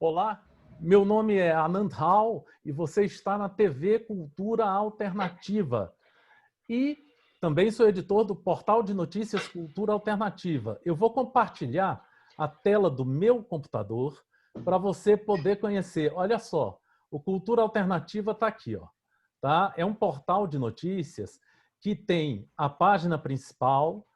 Olá, meu nome é Anand Rao e você está na TV Cultura Alternativa. E também sou editor do portal de notícias Cultura Alternativa. Eu vou compartilhar a tela do meu computador para você poder conhecer. Olha só, o Cultura Alternativa está aqui, ó, tá? É um portal de notícias que tem a página principal,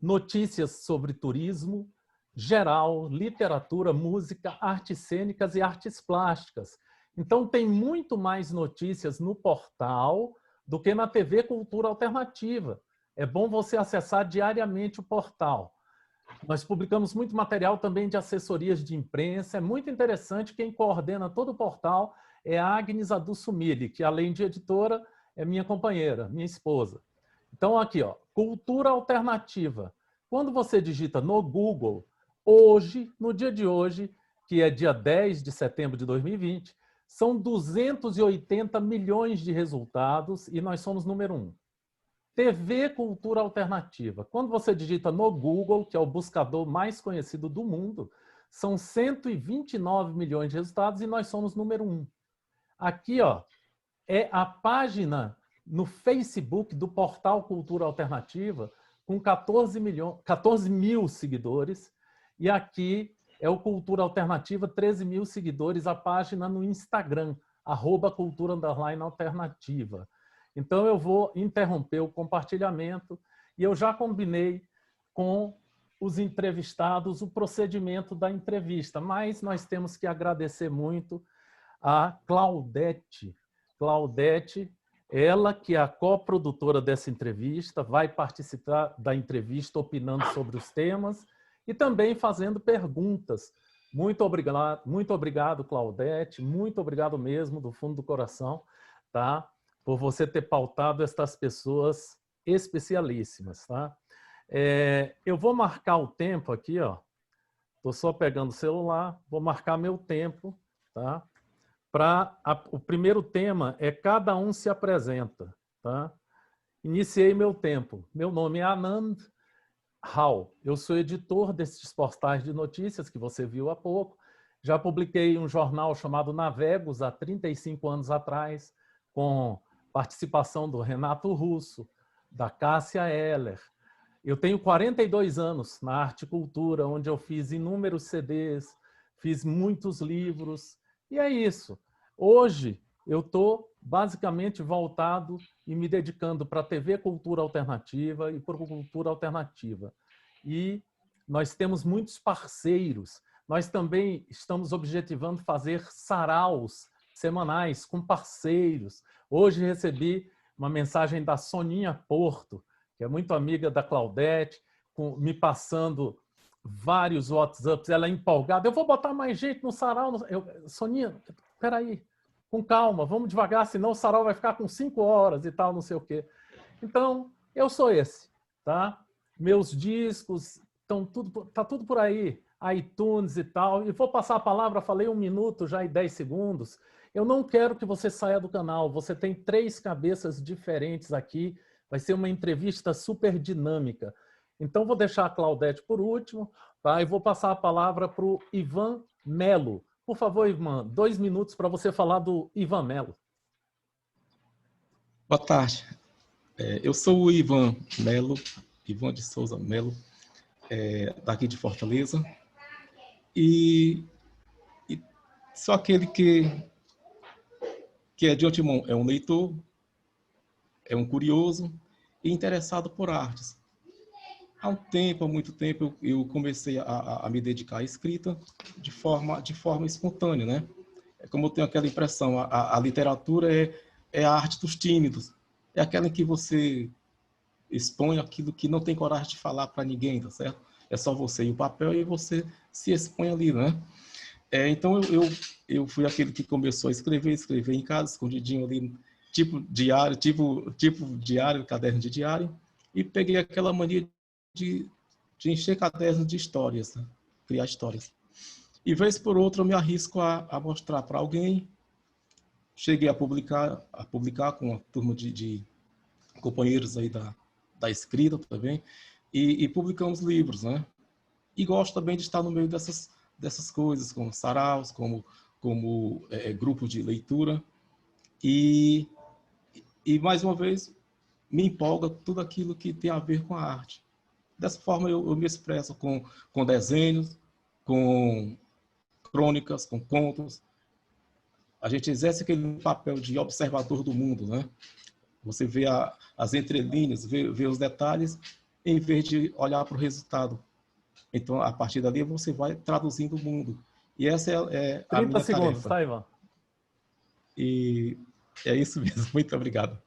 notícias sobre turismo, geral, literatura, música, artes cênicas e artes plásticas. Então, tem muito mais notícias no portal do que na TV Cultura Alternativa. É bom você acessar diariamente o portal. Nós publicamos muito material também de assessorias de imprensa. É muito interessante. Quem coordena todo o portal é a Agnes Adusumili, que, além de editora, é minha companheira, minha esposa. Então, aqui, ó, Cultura Alternativa. Quando você digita no Google, hoje, no dia de hoje, que é dia 10 de setembro de 2020, são 280 milhões de resultados e nós somos número 1. TV Cultura Alternativa. Quando você digita no Google, que é o buscador mais conhecido do mundo, são 129 milhões de resultados e nós somos número 1. Aqui, ó, é a página no Facebook do portal Cultura Alternativa, com 14 mil seguidores. E aqui é o Cultura Alternativa, 13 mil seguidores, a página no Instagram, @cultura_alternativa. Então, eu vou interromper o compartilhamento e eu já combinei com os entrevistados o procedimento da entrevista, mas nós temos que agradecer muito a Claudete. Claudete, ela que é a coprodutora dessa entrevista, vai participar da entrevista opinando sobre os temas e também fazendo perguntas. Muito obrigado, Claudete, muito obrigado mesmo, do fundo do coração, tá? Por você ter pautado estas pessoas especialíssimas, tá? Eu vou marcar o tempo aqui, ó. Estou só pegando o celular, vou marcar meu tempo, tá? O primeiro tema é Cada Um se apresenta. Tá? Iniciei meu tempo. Meu nome é Anand Rao. Eu sou editor desses portais de notícias que você viu há pouco. Já publiquei um jornal chamado Navegos há 35 anos atrás, com participação do Renato Russo, da Cássia Eller. Eu tenho 42 anos na arte e cultura, onde eu fiz inúmeros CDs, fiz muitos livros, e é isso. Hoje, eu estou basicamente voltado e me dedicando para a TV Cultura Alternativa e para a Cultura Alternativa. E nós temos muitos parceiros. Nós também estamos objetivando fazer saraus semanais com parceiros. Hoje recebi uma mensagem da Soninha Porto, que é muito amiga da Claudete, me passando vários WhatsApps, ela é empolgada. Eu vou botar mais gente no sarau. Soninha, peraí, com calma, vamos devagar, senão o sarau vai ficar com 5 horas e tal, não sei o quê. Então, eu sou esse, tá? Meus discos, tá tudo por aí, iTunes e tal. E vou passar a palavra, falei 1 minuto já e 10 segundos. Eu não quero que você saia do canal, você tem 3 cabeças diferentes aqui, vai ser uma entrevista super dinâmica. Então, vou deixar a Claudete por último, tá? E vou passar a palavra para o Ivan Melo. Por favor, Ivan, 2 minutos para você falar do Ivan Melo. Boa tarde. Eu sou o Ivan Melo, Ivan de Souza Melo, daqui de Fortaleza. E sou aquele que é de antemão, é um leitor, é um curioso e interessado por artes. Há muito tempo, eu comecei a me dedicar à escrita de forma espontânea, né? Como eu tenho aquela impressão, a literatura é a arte dos tímidos. É aquela em que você expõe aquilo que não tem coragem de falar para ninguém, tá certo? É só você e o papel e você se expõe ali, né? Então, eu fui aquele que começou a escrever em casa, escondidinho ali, tipo diário, caderno de diário, e peguei aquela mania de encher cadernos de histórias, né? Criar histórias. E vez por outra eu me arrisco a mostrar para alguém. Cheguei a publicar com uma turma de companheiros aí da escrita também, e publicamos livros, né? E gosto também de estar no meio dessas coisas, como saraus, como grupo de leitura. E mais uma vez, me empolga tudo aquilo que tem a ver com a arte. Dessa forma, eu me expresso com desenhos, com crônicas, com contos. A gente exerce aquele papel de observador do mundo, né? Você vê as entrelinhas, vê os detalhes, em vez de olhar para o resultado. Então, a partir dali, você vai traduzindo o mundo. E essa é a 30 minha segundos, tarefa. tá, Ivan? E é isso mesmo. Muito obrigado.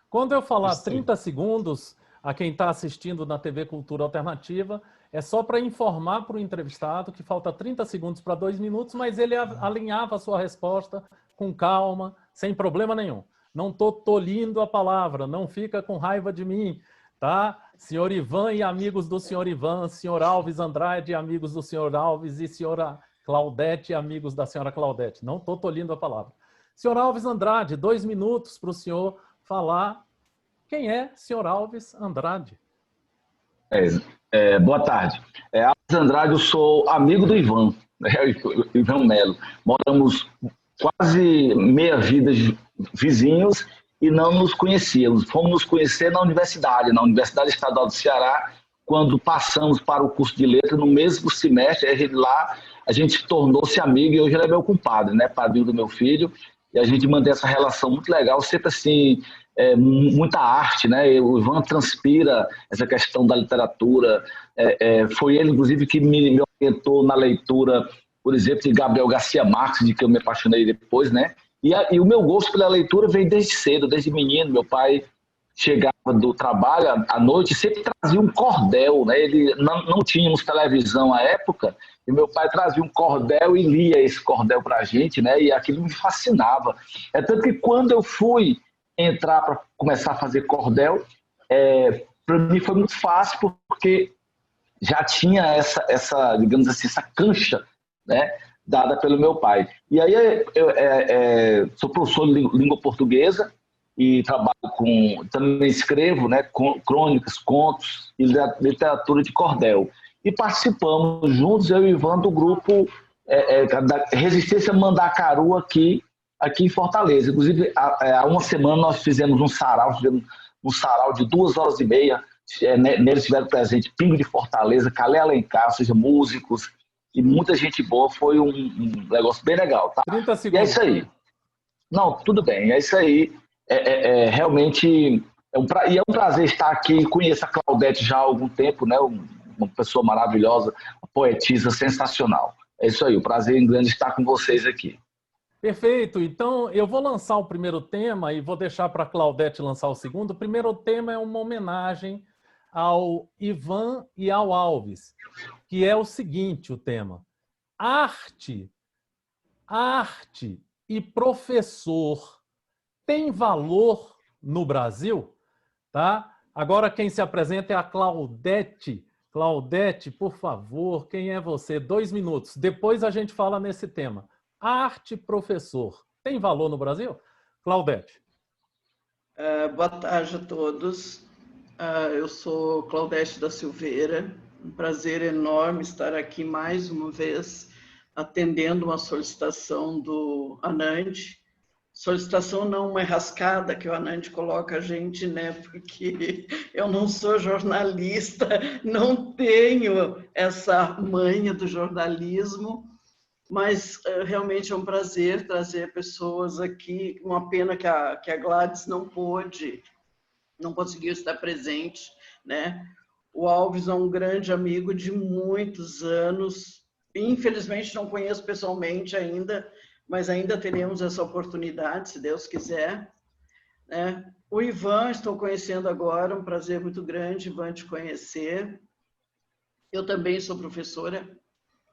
Quando eu falar 30 segundos, a quem está assistindo na TV Cultura Alternativa, é só para informar para o entrevistado que falta 30 segundos para 2 minutos, mas ele alinhava a sua resposta com calma, sem problema nenhum. Não estou tolindo a palavra, não fica com raiva de mim, tá? Senhor Ivan e amigos do senhor Ivan, senhor Alves Andrade e amigos do senhor Alves e senhora Claudete e amigos da senhora Claudete. Não estou tolindo a palavra. Senhor Alves Andrade, 2 minutos para o senhor falar quem é senhor Alves Andrade. Boa tarde. Alves Andrade, eu sou amigo do Ivan, Ivan Melo. Moramos quase meia vida vizinhos e não nos conhecíamos. Fomos nos conhecer na Universidade Estadual do Ceará, quando passamos para o curso de letras, no mesmo semestre, lá a gente tornou-se amigo e hoje ele é meu compadre, né, padrinho do meu filho, e a gente mantém essa relação muito legal, sempre assim, muita arte, né? O Ivan transpira essa questão da literatura, foi ele, inclusive, que me orientou na leitura, por exemplo, de Gabriel Garcia Marques, de que eu me apaixonei depois, né? E o meu gosto pela leitura veio desde cedo, desde menino. Meu pai chegava do trabalho à noite e sempre trazia um cordel, né? Ele não tínhamos televisão à época, e meu pai trazia um cordel e lia esse cordel para a gente, né? E aquilo me fascinava. É tanto que quando eu fui entrar para começar a fazer cordel, para mim foi muito fácil, porque já tinha essa digamos assim, essa cancha, né, dada pelo meu pai. E aí eu sou professor de língua portuguesa e trabalho também escrevo, né, crônicas, contos e literatura de cordel. E participamos juntos, eu e o Ivan, do grupo da Resistência Mandacaru aqui em Fortaleza. Inclusive, há uma semana nós fizemos um sarau de 2h30. Neles tiveram presente Pingo de Fortaleza, Calé Alencar, ou seja, músicos e muita gente boa. Foi um negócio bem legal, tá? 30 segundos. E é isso aí. Não, tudo bem, é isso aí. Realmente é um prazer estar aqui. Conheço a Claudete já há algum tempo, né? Uma pessoa maravilhosa, uma poetisa sensacional. É isso aí, o prazer em grande estar com vocês aqui. Perfeito. Então, eu vou lançar o primeiro tema e vou deixar para a Claudete lançar o segundo. O primeiro tema é uma homenagem ao Ivan e ao Alves, que é o seguinte, o tema: arte e professor tem valor no Brasil? Tá? Agora quem se apresenta é a Claudete. Claudete, por favor, quem é você? 2 minutos. Depois a gente fala nesse tema. Arte, professor, tem valor no Brasil? Claudete. Boa tarde a todos. Eu sou Claudete da Silveira. Um prazer enorme estar aqui mais uma vez, atendendo uma solicitação do Anand. Solicitação não uma enrascada que o Anand coloca a gente, né? Porque eu não sou jornalista, não tenho essa manha do jornalismo, mas realmente é um prazer trazer pessoas aqui. Uma pena que a Gladys não conseguiu estar presente, né? O Alves é um grande amigo de muitos anos. Infelizmente não conheço pessoalmente ainda, mas ainda teremos essa oportunidade, se Deus quiser, né? O Ivan, estou conhecendo agora, um prazer muito grande, Ivan, te conhecer. Eu também sou professora,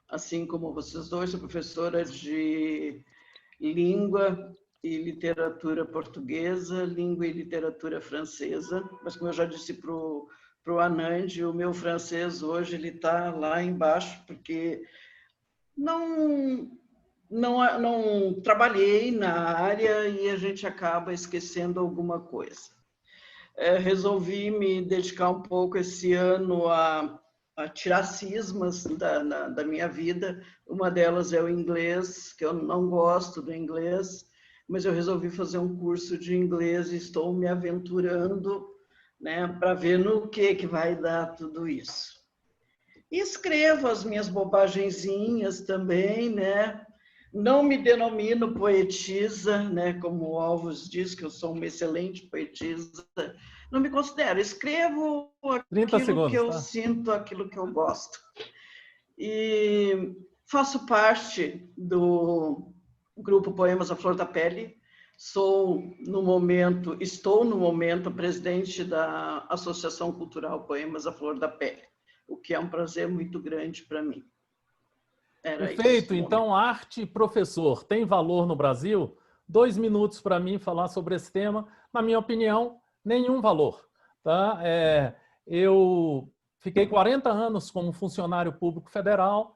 assim como vocês dois, sou professora de língua e literatura portuguesa, língua e literatura francesa, mas como eu já disse para o Anand, o meu francês hoje ele está lá embaixo, porque não trabalhei na área e a gente acaba esquecendo alguma coisa. Resolvi me dedicar um pouco esse ano a tirar cismas da minha vida. Uma delas é o inglês, que eu não gosto do inglês, mas eu resolvi fazer um curso de inglês e estou me aventurando, né, para ver no que vai dar tudo isso. E escrevo as minhas bobagenzinhas também, né? Não me denomino poetisa, né? Como o Alves diz, que eu sou uma excelente poetisa. Não me considero. Escrevo 30 aquilo segundos, que eu tá? sinto, aquilo que eu gosto. E faço parte do grupo Poemas à Flor da Pele. Estou no momento presidente da Associação Cultural Poemas à Flor da Pele, o que é um prazer muito grande para mim. Era Perfeito. isso. Então, arte e professor tem valor no Brasil? 2 minutos para mim falar sobre esse tema. Na minha opinião, nenhum valor. Tá? Eu fiquei 40 anos como funcionário público federal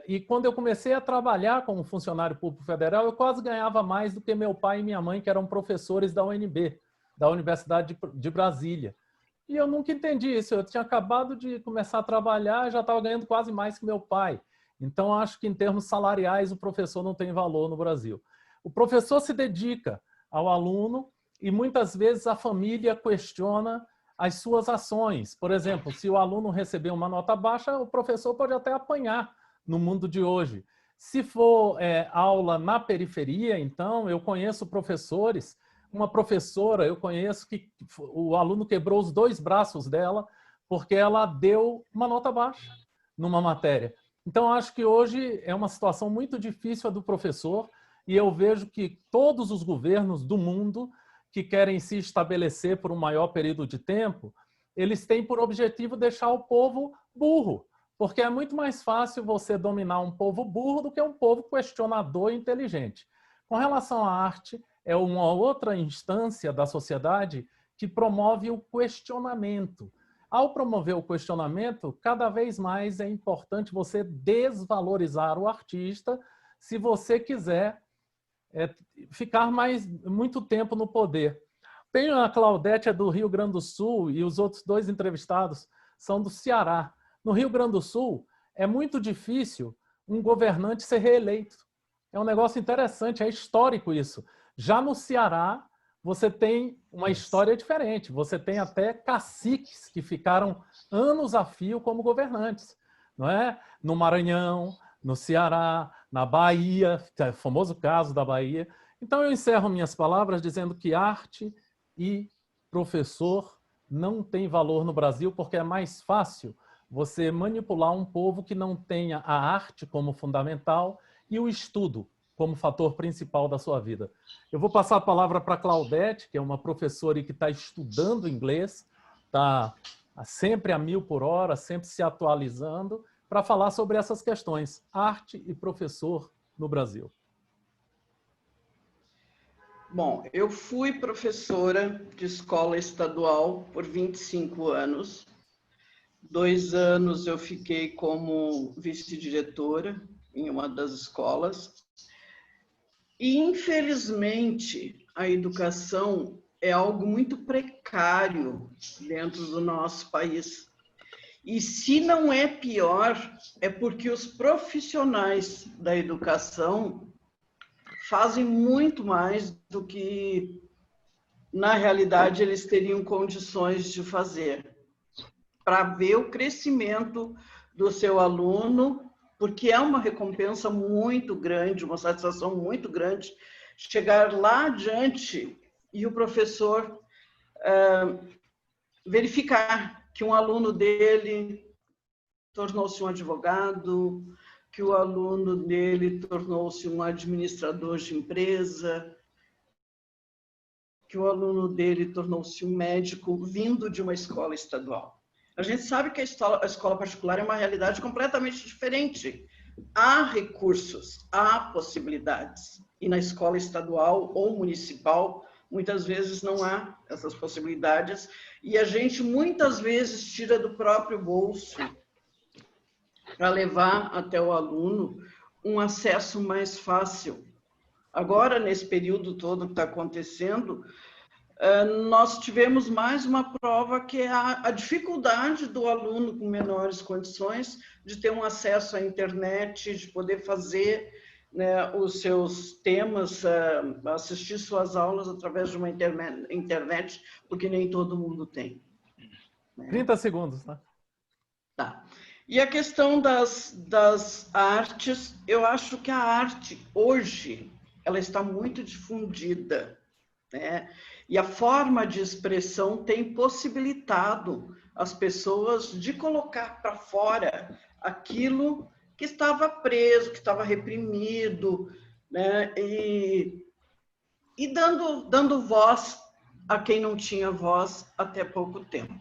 e quando eu comecei a trabalhar como funcionário público federal, eu quase ganhava mais do que meu pai e minha mãe, que eram professores da UNB, da Universidade de Brasília. E eu nunca entendi isso. Eu tinha acabado de começar a trabalhar e já estava ganhando quase mais que meu pai. Então, acho que em termos salariais o professor não tem valor no Brasil. O professor se dedica ao aluno e muitas vezes a família questiona as suas ações. Por exemplo, se o aluno receber uma nota baixa, o professor pode até apanhar no mundo de hoje. Se for aula na periferia, então, eu conheço professores, uma professora, eu conheço que o aluno quebrou os 2 braços dela porque ela deu uma nota baixa numa matéria. Então, acho que hoje é uma situação muito difícil a do professor e eu vejo que todos os governos do mundo que querem se estabelecer por um maior período de tempo, eles têm por objetivo deixar o povo burro, porque é muito mais fácil você dominar um povo burro do que um povo questionador e inteligente. Com relação à arte, é uma outra instância da sociedade que promove o questionamento. Ao promover o questionamento, cada vez mais é importante você desvalorizar o artista se você quiser ficar muito tempo no poder. Tem a Claudete, é do Rio Grande do Sul, e os outros 2 entrevistados são do Ceará. No Rio Grande do Sul, é muito difícil um governante ser reeleito. É um negócio interessante, é histórico isso. Já no Ceará, você tem uma história diferente. Você tem até caciques que ficaram anos a fio como governantes, não é? No Maranhão, no Ceará, na Bahia, é o famoso caso da Bahia. Então, eu encerro minhas palavras dizendo que arte e professor não tem valor no Brasil, porque é mais fácil você manipular um povo que não tenha a arte como fundamental e o estudo como fator principal da sua vida. Eu vou passar a palavra para a Claudete, que é uma professora que está estudando inglês, está sempre a 1000 por hora, sempre se atualizando, para falar sobre essas questões, arte e professor no Brasil. Bom, eu fui professora de escola estadual por 25 anos. 2 anos eu fiquei como vice-diretora em uma das escolas. E, infelizmente, a educação é algo muito precário dentro do nosso país. E se não é pior, é porque os profissionais da educação fazem muito mais do que, na realidade, eles teriam condições de fazer, para ver o crescimento do seu aluno, porque é uma recompensa muito grande, uma satisfação muito grande, chegar lá adiante e o professor verificar que um aluno dele tornou-se um advogado, que o aluno dele tornou-se um administrador de empresa, que o aluno dele tornou-se um médico vindo de uma escola estadual. A gente sabe que a escola particular é uma realidade completamente diferente. Há recursos, há possibilidades. E na escola estadual ou municipal, muitas vezes não há essas possibilidades. E a gente muitas vezes tira do próprio bolso para levar até o aluno um acesso mais fácil. Agora, nesse período todo que está acontecendo, nós tivemos mais uma prova que é a dificuldade do aluno com menores condições de ter um acesso à internet, de poder fazer, né, os seus temas, assistir suas aulas através de uma internet, porque nem todo mundo tem. 30 segundos, né? Tá. E a questão das artes, eu acho que a arte, hoje, ela está muito difundida, né? E a forma de expressão tem possibilitado as pessoas de colocar para fora aquilo que estava preso, que estava reprimido, né? E dando voz a quem não tinha voz até pouco tempo.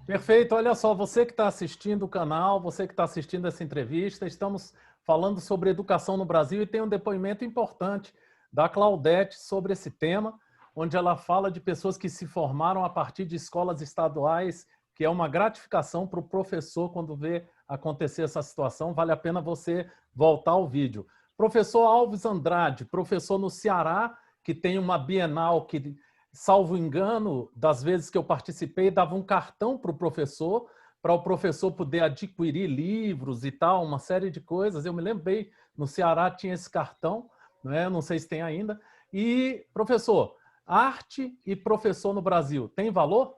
Perfeito. Olha só, você que está assistindo o canal, você que está assistindo essa entrevista, estamos falando sobre educação no Brasil e tem um depoimento importante da Claudete sobre esse tema, onde ela fala de pessoas que se formaram a partir de escolas estaduais, que é uma gratificação para o professor quando vê acontecer essa situação. Vale a pena você voltar ao vídeo. Professor Alves Andrade, professor no Ceará, que tem uma Bienal que, salvo engano, das vezes que eu participei, dava um cartão para o professor poder adquirir livros e tal, uma série de coisas. Eu me lembro bem, no Ceará tinha esse cartão, né? Não sei se tem ainda. E, professor, arte e professor no Brasil, tem valor?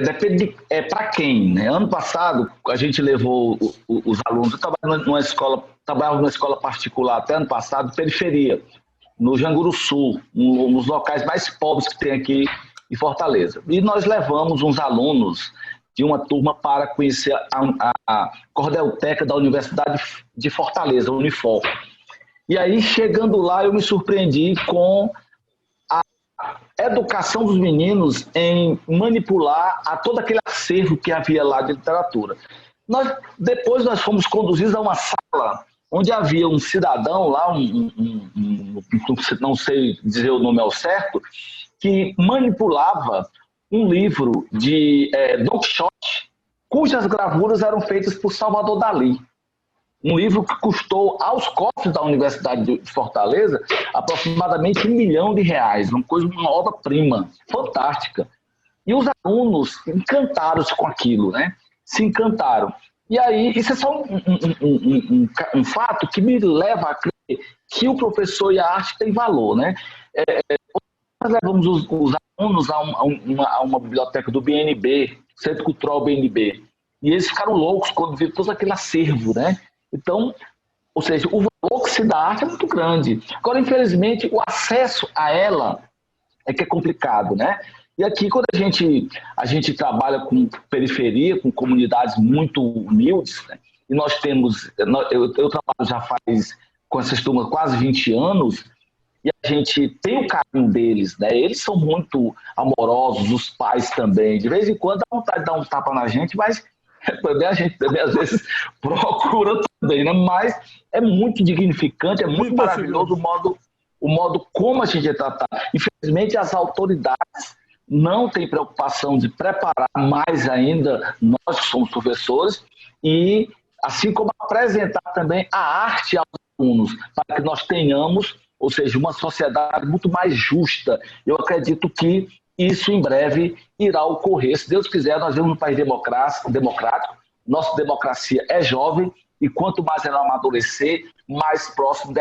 Depende para quem, né? Ano passado, a gente levou os alunos, eu trabalhava numa escola particular até ano passado, periferia, no Janguru Sul, um dos locais mais pobres que tem aqui em Fortaleza. E nós levamos uns alunos de uma turma para conhecer a Cordelteca da Universidade de Fortaleza, Unifor. E aí, chegando lá, eu me surpreendi com a educação dos meninos em manipular a todo aquele acervo que havia lá de literatura. Depois nós fomos conduzidos a uma sala onde havia um cidadão lá, não sei dizer o nome ao certo, que manipulava um livro de Don Quixote, cujas gravuras eram feitas por Salvador Dalí. Um livro que custou aos cofres da Universidade de Fortaleza aproximadamente R$1 milhão, uma obra-prima fantástica. E os alunos encantaram-se com aquilo, né? Se encantaram. E aí, isso é só um fato que me leva a crer que o professor e a arte têm valor, né? Nós levamos os alunos a uma biblioteca do BNB, Centro Cultural BNB, e eles ficaram loucos quando viram todo aquele acervo, né? Então, ou seja, o valor que se dá à arte é muito grande. Agora, infelizmente, o acesso a ela é que é complicado, né? E aqui, quando a gente trabalha com periferia, com comunidades muito humildes, né? E nós temos, eu trabalho já faz, com essas turmas, quase 20 anos, e a gente tem o carinho deles, né? Eles são muito amorosos, os pais também. De vez em quando dá vontade de dar um tapa na gente, mas também a gente também às vezes procura também, né? Mas é muito dignificante, é muito maravilhoso o modo como a gente é tratado. Infelizmente, as autoridades não têm preocupação de preparar mais ainda nós que somos professores e, assim como apresentar também a arte aos alunos, para que nós tenhamos, ou seja, uma sociedade muito mais justa. Eu acredito que isso em breve irá ocorrer. Se Deus quiser, nós vivemos um país democrático, nossa democracia é jovem e quanto mais ela amadurecer, mais próximo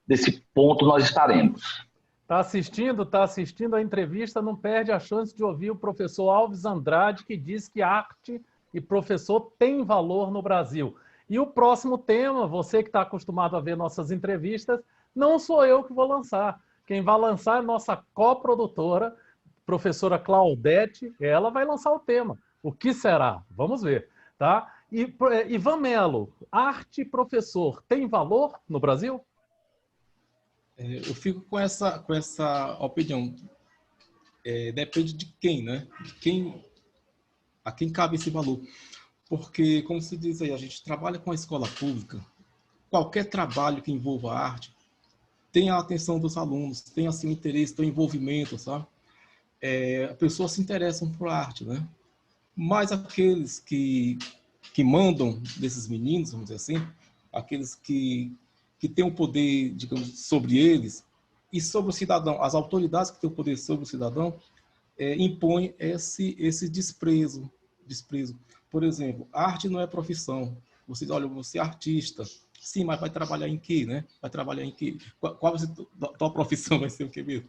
desse ponto nós estaremos. Está assistindo a entrevista, não perde a chance de ouvir o professor Alves Andrade, que diz que arte e professor têm valor no Brasil. E o próximo tema, você que está acostumado a ver nossas entrevistas, não sou eu que vou lançar. Quem vai lançar é nossa coprodutora, professora Claudete, ela vai lançar o tema. O que será? Vamos ver, tá? E Ivan Melo, arte e professor, tem valor no Brasil? Eu fico com essa opinião. Depende de quem, né? A quem cabe esse valor. Porque, como se diz aí, a gente trabalha com a escola pública. Qualquer trabalho que envolva arte tem a atenção dos alunos, tem assim o interesse, tem o envolvimento, sabe? As pessoas se interessam por arte, né? Mas aqueles que mandam desses meninos, vamos dizer assim, aqueles que que têm o poder, digamos, sobre eles e sobre o cidadão, as autoridades que têm o poder sobre o cidadão, impõem esse desprezo. Por exemplo, arte não é profissão. Olha, você é artista. Sim, mas vai trabalhar em quê, né? Vai trabalhar em quê? Qual vai ser tua profissão? Vai ser o quê mesmo?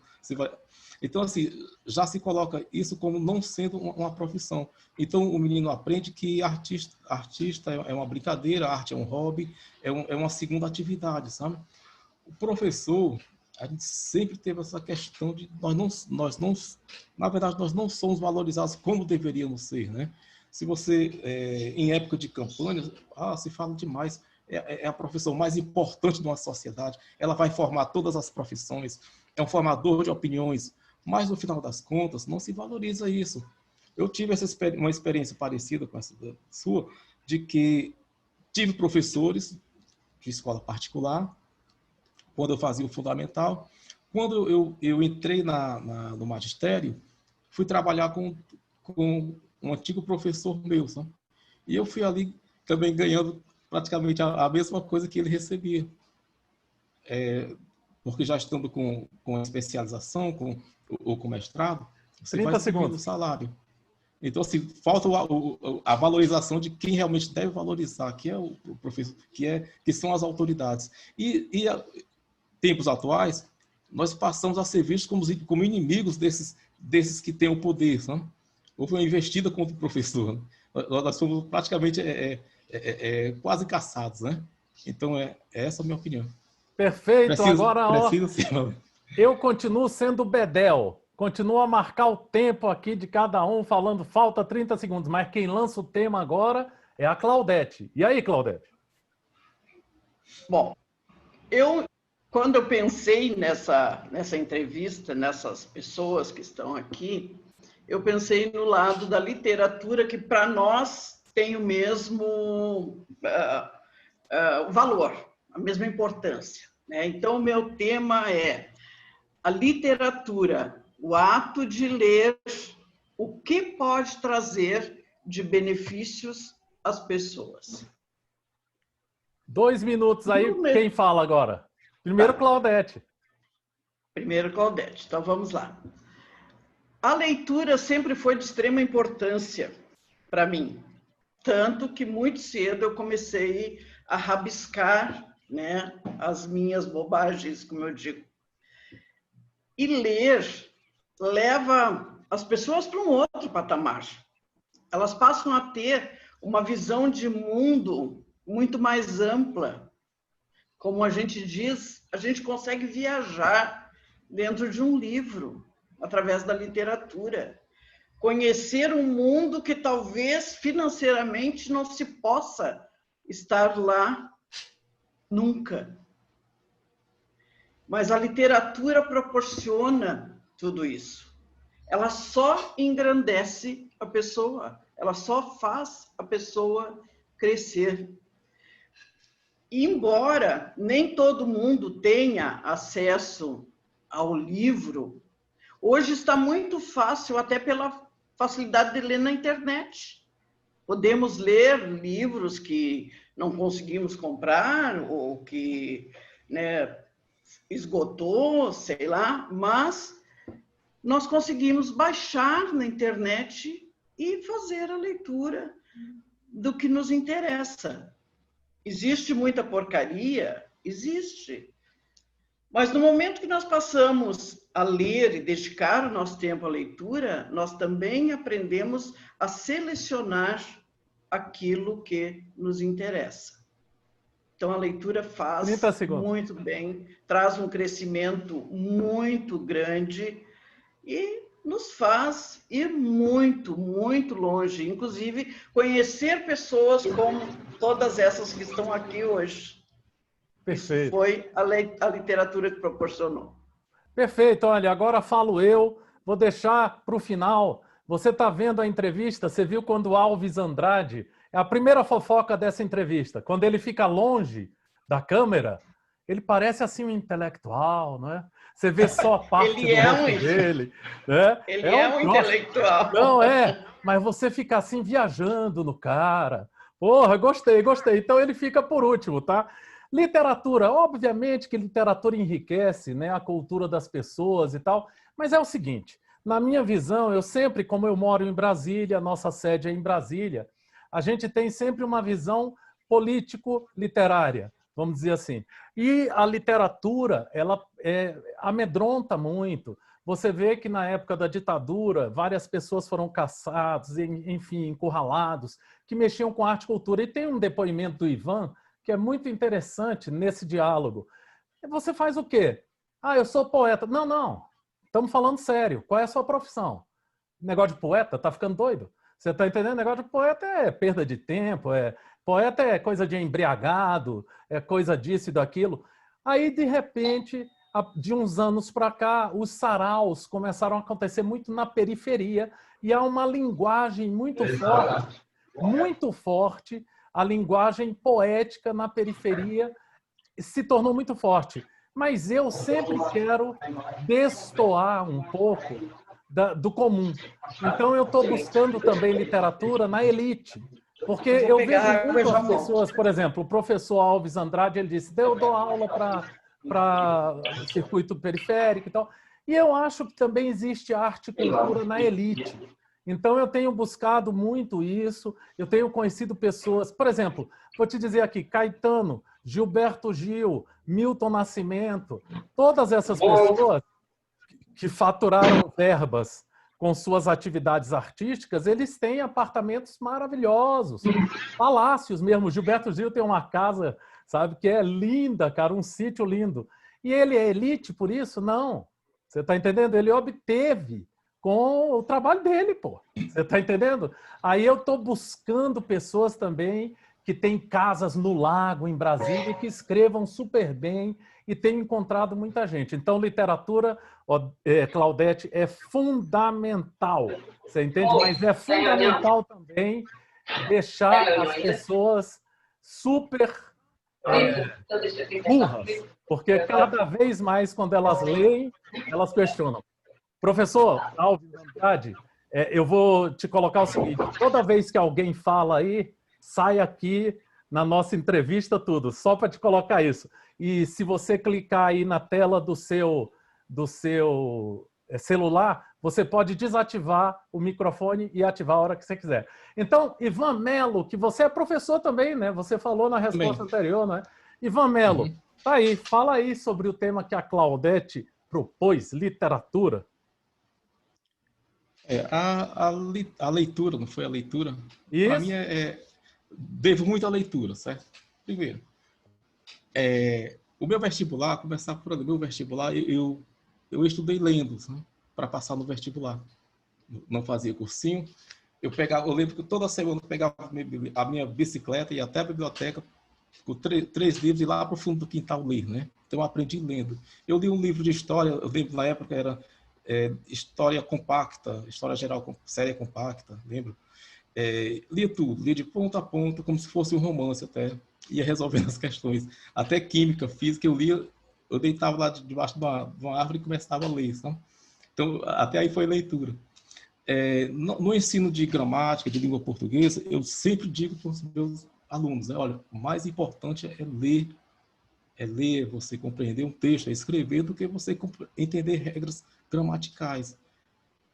Então, assim, já se coloca isso como não sendo uma profissão. Então, o menino aprende que artista é uma brincadeira, a arte é um hobby, é uma segunda atividade, sabe? O professor, a gente sempre teve essa questão de na verdade, nós não somos valorizados como deveríamos ser, né? Se você, em época de campanha, se fala demais, é a profissão mais importante de uma sociedade, ela vai formar todas as profissões, é um formador de opiniões, mas no final das contas não se valoriza isso. Eu tive uma experiência parecida com essa sua, de que tive professores de escola particular, quando eu fazia o fundamental. Quando eu entrei no magistério, fui trabalhar com um antigo professor meu, sabe? E eu fui ali também ganhando praticamente a mesma coisa que ele recebia. Porque já estando com a especialização, ou com mestrado, você vai subindo o salário. Então, assim, falta a valorização de quem realmente deve valorizar, que é o professor, que são as autoridades. E tempos atuais, nós passamos a ser vistos como inimigos desses que têm o poder, sabe? Houve uma investida contra o professor, né? Nós somos praticamente quase caçados, né? Então, essa a minha opinião. Perfeito. Agora, sim, eu continuo sendo o Bedel. Continuo a marcar o tempo aqui de cada um, falando falta 30 segundos. Mas quem lança o tema agora é a Claudete. E aí, Claudete? Bom, quando eu pensei nessa entrevista, nessas pessoas que estão aqui, eu pensei no lado da literatura, que para nós tem o mesmo valor, a mesma importância, né? Então, o meu tema é a literatura, o ato de ler, o que pode trazer de benefícios às pessoas. 2 minutos aí, quem fala agora? Primeiro, Claudete. Primeiro, Claudete. Então, vamos lá. A leitura sempre foi de extrema importância para mim, tanto que muito cedo eu comecei a rabiscar, né, as minhas bobagens, como eu digo. E ler leva as pessoas para um outro patamar. Elas passam a ter uma visão de mundo muito mais ampla. Como a gente diz, a gente consegue viajar dentro de um livro, através da literatura. Conhecer um mundo que talvez financeiramente não se possa estar lá nunca. Mas a literatura proporciona tudo isso. Ela só engrandece a pessoa, ela só faz a pessoa crescer. E, embora nem todo mundo tenha acesso ao livro, hoje está muito fácil, até pela facilidade de ler na internet. Podemos ler livros que não conseguimos comprar, ou que, né, esgotou, sei lá, mas nós conseguimos baixar na internet e fazer a leitura do que nos interessa. Existe muita porcaria? Existe. Mas no momento que nós passamos a ler e dedicar o nosso tempo à leitura, nós também aprendemos a selecionar aquilo que nos interessa. Então, a leitura faz muito bem, traz um crescimento muito grande e nos faz ir muito, muito longe. Inclusive, conhecer pessoas como todas essas que estão aqui hoje. Perfeito. Isso foi a literatura que proporcionou. Perfeito. Olha, agora falo eu. Vou deixar para o final. Você está vendo a entrevista? Você viu quando o Alves Andrade... É a primeira fofoca dessa entrevista. Quando ele fica longe da câmera, ele parece assim um intelectual, não é? Você vê só a parte do rosto dele. Né? Ele é um intelectual. Não é, mas você fica assim viajando no cara. Porra, gostei. Então ele fica por último, tá? Literatura, obviamente que literatura enriquece, né, a cultura das pessoas e tal, mas é o seguinte, na minha visão, eu sempre, como eu moro em Brasília, nossa sede é em Brasília, a gente tem sempre uma visão político-literária, vamos dizer assim. E a literatura, ela amedronta muito. Você vê que na época da ditadura, várias pessoas foram caçadas, enfim, encurralados, que mexiam com arte e cultura. E tem um depoimento do Ivan, que é muito interessante nesse diálogo. Você faz o quê? Ah, eu sou poeta. Não, não. Estamos falando sério. Qual é a sua profissão? Negócio de poeta? Tá ficando doido? Você está entendendo? Negócio de poeta é perda de tempo, poeta é coisa de embriagado, é coisa disso e daquilo. Aí, de repente, de uns anos para cá, os saraus começaram a acontecer muito na periferia e há uma linguagem muito forte, a linguagem poética na periferia se tornou muito forte. Mas eu sempre quero destoar um pouco do comum. Então, eu estou buscando também literatura na elite. Porque eu vejo muitas pessoas, por exemplo, o professor Alves Andrade, ele disse, eu dou aula para circuito periférico e tal. E eu acho que também existe arte e cultura na elite. Então, eu tenho buscado muito isso, eu tenho conhecido pessoas, por exemplo, vou te dizer aqui, Caetano, Gilberto Gil, Milton Nascimento, todas essas pessoas que faturaram verbas com suas atividades artísticas, eles têm apartamentos maravilhosos, palácios mesmo. Gilberto Gil tem uma casa, sabe, que é linda, cara, um sítio lindo. E ele é elite por isso? Não. Você está entendendo? Ele obteve com o trabalho dele, pô. Você está entendendo? Aí eu estou buscando pessoas também que têm casas no lago, em Brasília, e que escrevam super bem, e tenho encontrado muita gente. Então, literatura, Claudete, é fundamental. Você entende? Mas é fundamental também deixar as pessoas super burras, porque cada vez mais, quando elas leem, elas questionam. Professor Alves Andrade, eu vou te colocar o seguinte, toda vez que alguém fala aí, sai aqui na nossa entrevista tudo, só para te colocar isso. E se você clicar aí na tela do seu celular, você pode desativar o microfone e ativar a hora que você quiser. Então, Ivan Melo, que você é professor também, né? Você falou na resposta anterior, né? Ivan Melo, tá aí, fala aí sobre o tema que a Claudete propôs, literatura. A leitura, não foi a leitura? Para mim, devo muito à leitura, certo? Primeiro, o meu vestibular, começar por ali, meu vestibular, eu estudei lendo, né, para passar no vestibular. Não fazia cursinho. Eu lembro que toda semana eu pegava a minha bicicleta e ia até a biblioteca com três livros e lá para o fundo do quintal ler, né? Então eu aprendi lendo. Eu li um livro de história, eu lembro na época era história compacta, história geral, série compacta, lembro? Lia tudo, lia de ponta a ponta, como se fosse um romance até, ia resolvendo as questões. Até química, física, eu deitava lá debaixo de uma árvore e começava a ler, sabe? Então, até aí foi leitura. No ensino de gramática, de língua portuguesa, eu sempre digo para os meus alunos, né, olha, o mais importante é ler, você compreender um texto, é escrever, do que você entender regras gramaticais.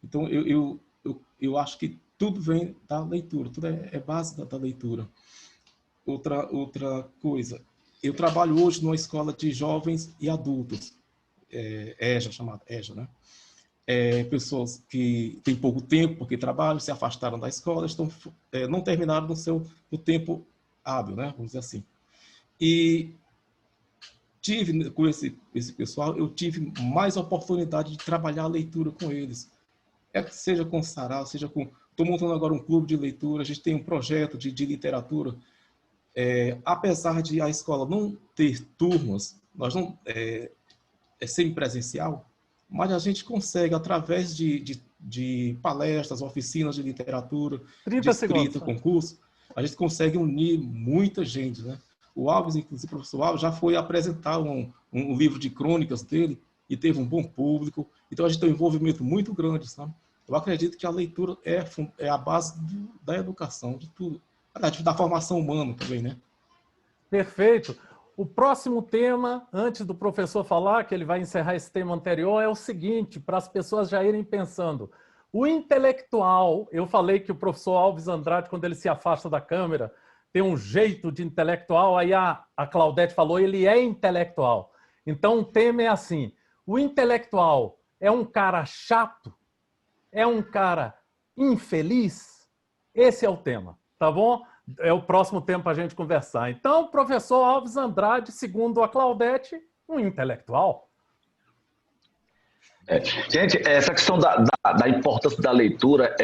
Então, eu acho que tudo vem da leitura, tudo é base da leitura. Outra coisa, eu trabalho hoje numa escola de jovens e adultos, EJA, chamada EJA, né? Pessoas que têm pouco tempo porque trabalham, se afastaram da escola, não terminaram no tempo hábil, né? Vamos dizer assim. E com esse pessoal, eu tive mais oportunidade de trabalhar a leitura com eles. Seja com sarau, seja com... Estou montando agora um clube de leitura, a gente tem um projeto de literatura. Apesar de a escola não ter turmas, nós não é semipresencial, mas a gente consegue, através de palestras, oficinas de literatura, de escrita, concurso, a gente consegue unir muita gente, né? O Alves, inclusive, o professor Alves, já foi apresentar um livro de crônicas dele e teve um bom público. Então, a gente tem um envolvimento muito grande, sabe? Eu acredito que a leitura é a base da educação, de tudo. Da formação humana também, né? Perfeito. O próximo tema, antes do professor falar, que ele vai encerrar esse tema anterior, é o seguinte, para as pessoas já irem pensando. O intelectual, eu falei que o professor Alves Andrade, quando ele se afasta da câmera, tem um jeito de intelectual, aí a Claudete falou, ele é intelectual. Então o tema é assim, o intelectual é um cara chato? É um cara infeliz? Esse é o tema, tá bom? É o próximo tema para a gente conversar. Então, professor Alves Andrade, segundo a Claudete, um intelectual. Gente, essa questão da importância da leitura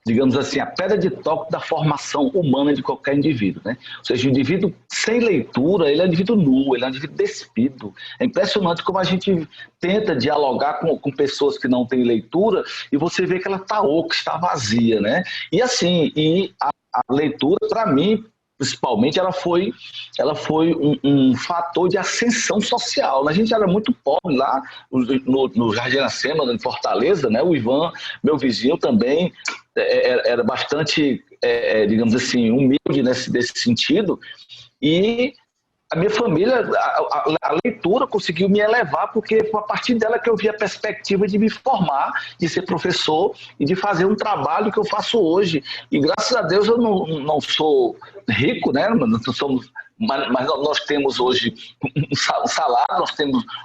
digamos assim, a pedra de toque da formação humana de qualquer indivíduo, né? Ou seja, o indivíduo sem leitura, ele é um indivíduo nu, ele é um indivíduo despido. É impressionante como a gente tenta dialogar com pessoas que não têm leitura e você vê que ela está oca, está vazia, né? E assim, a leitura, para mim, principalmente, ela foi um fator de ascensão social. A gente era muito pobre lá no Jardim Iracema, em Fortaleza, né? O Ivan, meu vizinho, também era bastante, digamos assim, humilde nesse sentido. E a minha família, a leitura conseguiu me elevar, porque foi a partir dela que eu vi a perspectiva de me formar, de ser professor e de fazer um trabalho que eu faço hoje. E graças a Deus eu não sou rico, né? Mas nós temos hoje um salário,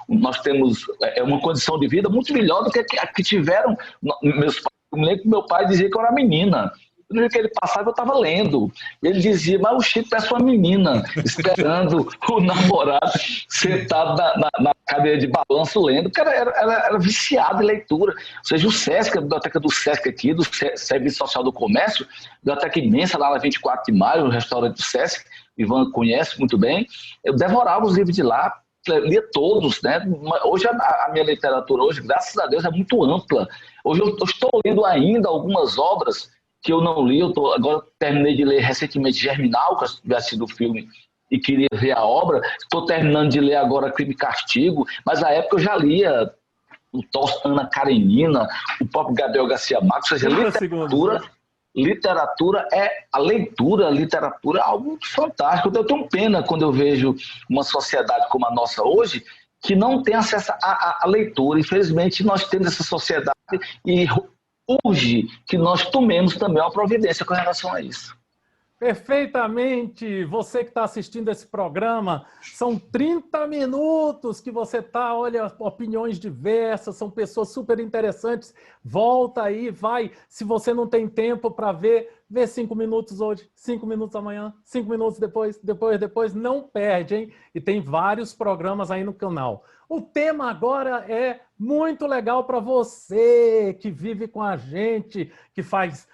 nós temos uma condição de vida muito melhor do que a que tiveram meus pais. Eu me lembro que meu pai dizia que eu era menina. No dia que ele passava, eu estava lendo. Ele dizia, mas o Chico parece uma menina, esperando o namorado sentado na cadeira de balanço lendo. O cara era viciado em leitura. Ou seja, o SESC, a biblioteca do SESC aqui, do Serviço Social do Comércio, biblioteca imensa lá na 24 de maio, no restaurante do SESC, o Ivan conhece muito bem. Eu devorava os livros de lá, lia todos, né? Hoje a minha literatura, hoje, graças a Deus, é muito ampla. Hoje eu estou lendo ainda algumas obras que eu não li, agora terminei de ler recentemente Germinal, que eu já assisti o filme e queria ver a obra. Estou terminando de ler agora Crime e Castigo, mas na época eu já lia o Tolstói, Ana Karenina, o próprio Gabriel Garcia Marques, ou seja, literatura a literatura é algo fantástico. Eu tenho pena quando eu vejo uma sociedade como a nossa hoje, que não tem acesso à leitura. Infelizmente, nós temos essa sociedade e urge que nós tomemos também uma providência com relação a isso. Perfeitamente! Você que está assistindo esse programa, são 30 minutos que você está, olha, opiniões diversas, são pessoas super interessantes. Volta aí, vai. Se você não tem tempo para ver, vê 5 minutos hoje, 5 minutos amanhã, 5 minutos depois, não perde, hein? E tem vários programas aí no canal. O tema agora é muito legal para você que vive com a gente, que faz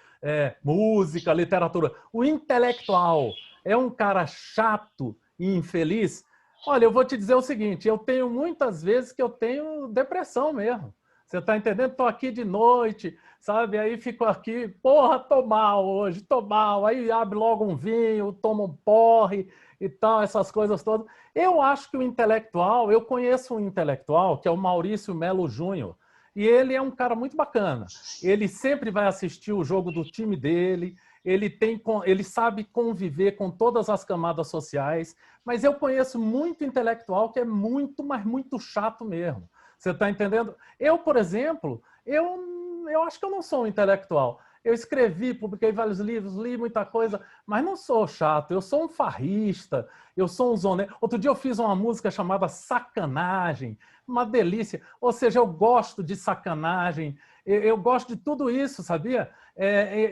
música, literatura. O intelectual é um cara chato e infeliz? Olha, eu vou te dizer o seguinte, eu tenho muitas vezes que eu tenho depressão mesmo. Você está entendendo? Estou aqui de noite, sabe? Aí fico aqui, porra, tô mal hoje, tô mal. Aí abre logo um vinho, toma um porre e tal, essas coisas todas. Eu acho que o intelectual, eu conheço um intelectual que é o Maurício Melo Júnior, e ele é um cara muito bacana. Ele sempre vai assistir o jogo do time dele, ele sabe conviver com todas as camadas sociais, mas eu conheço muito intelectual que é muito, mas muito chato mesmo. Você está entendendo? Eu, por exemplo, eu acho que eu não sou um intelectual. Eu escrevi, publiquei vários livros, li muita coisa, mas não sou chato, eu sou um farrista, eu sou um zoneiro. Outro dia eu fiz uma música chamada Sacanagem, uma delícia. Ou seja, eu gosto de sacanagem, eu gosto de tudo isso, sabia?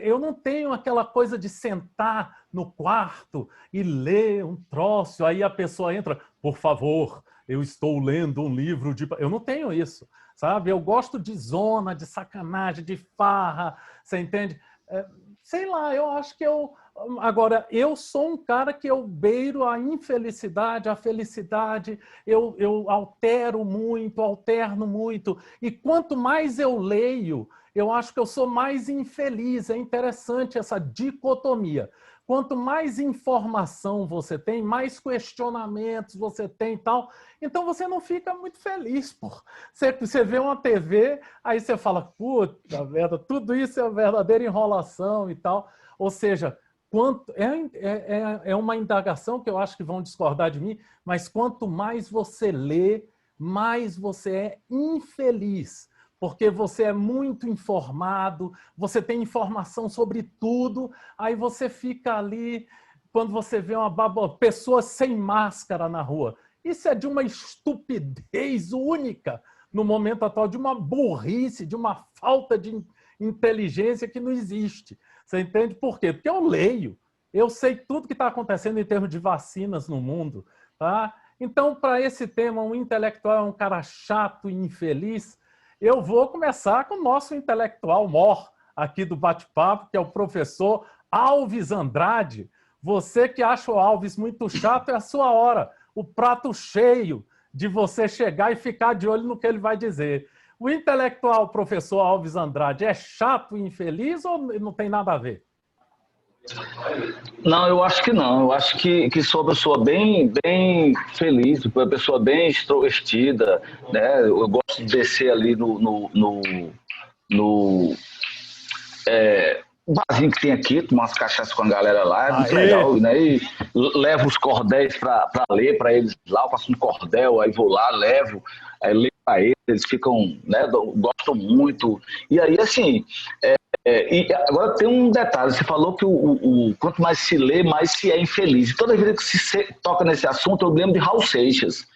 Eu não tenho aquela coisa de sentar no quarto e ler um troço, aí a pessoa entra, por favor, eu estou lendo um livro de... Eu não tenho isso, sabe? Eu gosto de zona, de sacanagem, de farra, você entende? Sei lá, eu acho que eu... Agora, eu sou um cara que eu beiro a infelicidade, a felicidade, eu alterno muito, e quanto mais eu leio, eu acho que eu sou mais infeliz. É interessante essa dicotomia. Quanto mais informação você tem, mais questionamentos você tem e tal, então você não fica muito feliz, pô. Você vê uma TV, aí você fala, puta merda, tudo isso é verdadeira enrolação e tal. Ou seja, é uma indagação que eu acho que vão discordar de mim, mas quanto mais você lê, mais você é infeliz, porque você é muito informado, você tem informação sobre tudo, aí você fica ali, quando você vê pessoas sem máscara na rua. Isso é de uma estupidez única no momento atual, de uma burrice, de uma falta de inteligência que não existe. Você entende por quê? Porque eu leio, eu sei tudo que está acontecendo em termos de vacinas no mundo. Tá? Então, para esse tema, um intelectual é um cara chato e infeliz, eu vou começar com o nosso intelectual mor aqui do bate-papo, que é o professor Alves Andrade. Você que acha o Alves muito chato, é a sua hora. O prato cheio de você chegar e ficar de olho no que ele vai dizer. O intelectual professor Alves Andrade é chato e infeliz ou não tem nada a ver? Não, eu acho que não. Eu acho que sou uma pessoa bem, bem feliz, uma pessoa bem extrovertida, né? Eu gosto de descer ali no barzinho que tem aqui, tomar umas cachaças com a galera lá, é muito legal, né? E levo os cordéis para ler para eles lá, eu passo um cordel, aí vou lá, levo, aí leio para eles ficam, né? Gostam muito. E aí, assim, e agora tem um detalhe, você falou que quanto mais se lê, mais se é infeliz. E toda vez que se toca nesse assunto, eu lembro de Raul Seixas.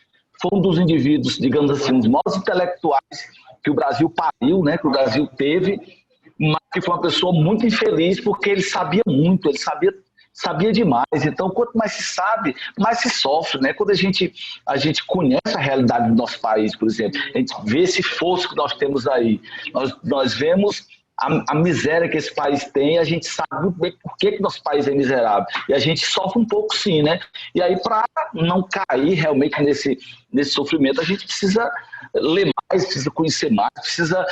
Foi um dos indivíduos, digamos assim, um dos maiores intelectuais que o Brasil pariu, né? Que o Brasil teve, mas que foi uma pessoa muito infeliz porque ele sabia muito, ele sabia demais. Então, quanto mais se sabe, mais se sofre, né? Quando a gente conhece a realidade do nosso país, por exemplo, a gente vê esse fosso que nós temos aí, nós vemos a miséria que esse país tem, a gente sabe muito bem por que nosso país é miserável. E a gente sofre um pouco sim, né? E aí, para não cair realmente nesse sofrimento, a gente precisa ler mais, precisa conhecer mais, precisa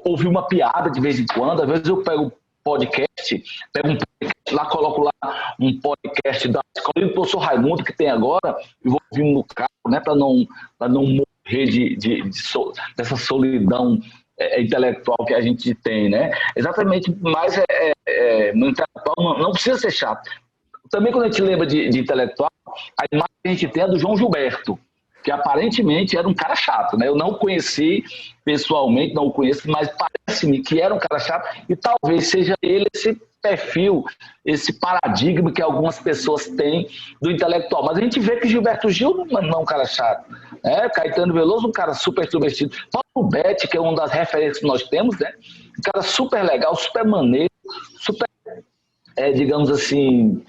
ouvir uma piada de vez em quando. Às vezes eu pego um podcast lá, coloco lá um podcast da escola do professor Raimundo, que tem agora, e vou ouvindo no carro, né? Para não morrer dessa solidão intelectual que a gente tem, né? Exatamente, mas no intelectual não precisa ser chato. Também quando a gente lembra de intelectual, a imagem que a gente tem é do João Gilberto, que aparentemente era um cara chato, né? Eu não o conheci pessoalmente, não o conheço, mas parece-me que era um cara chato e talvez seja ele esse perfil, esse paradigma que algumas pessoas têm do intelectual. Mas a gente vê que Gilberto Gil não é um cara chato, né? Caetano Veloso, um cara super extrovertido. Paulo Betti, que é uma das referências que nós temos, né? Um cara super legal, super maneiro, super, digamos assim,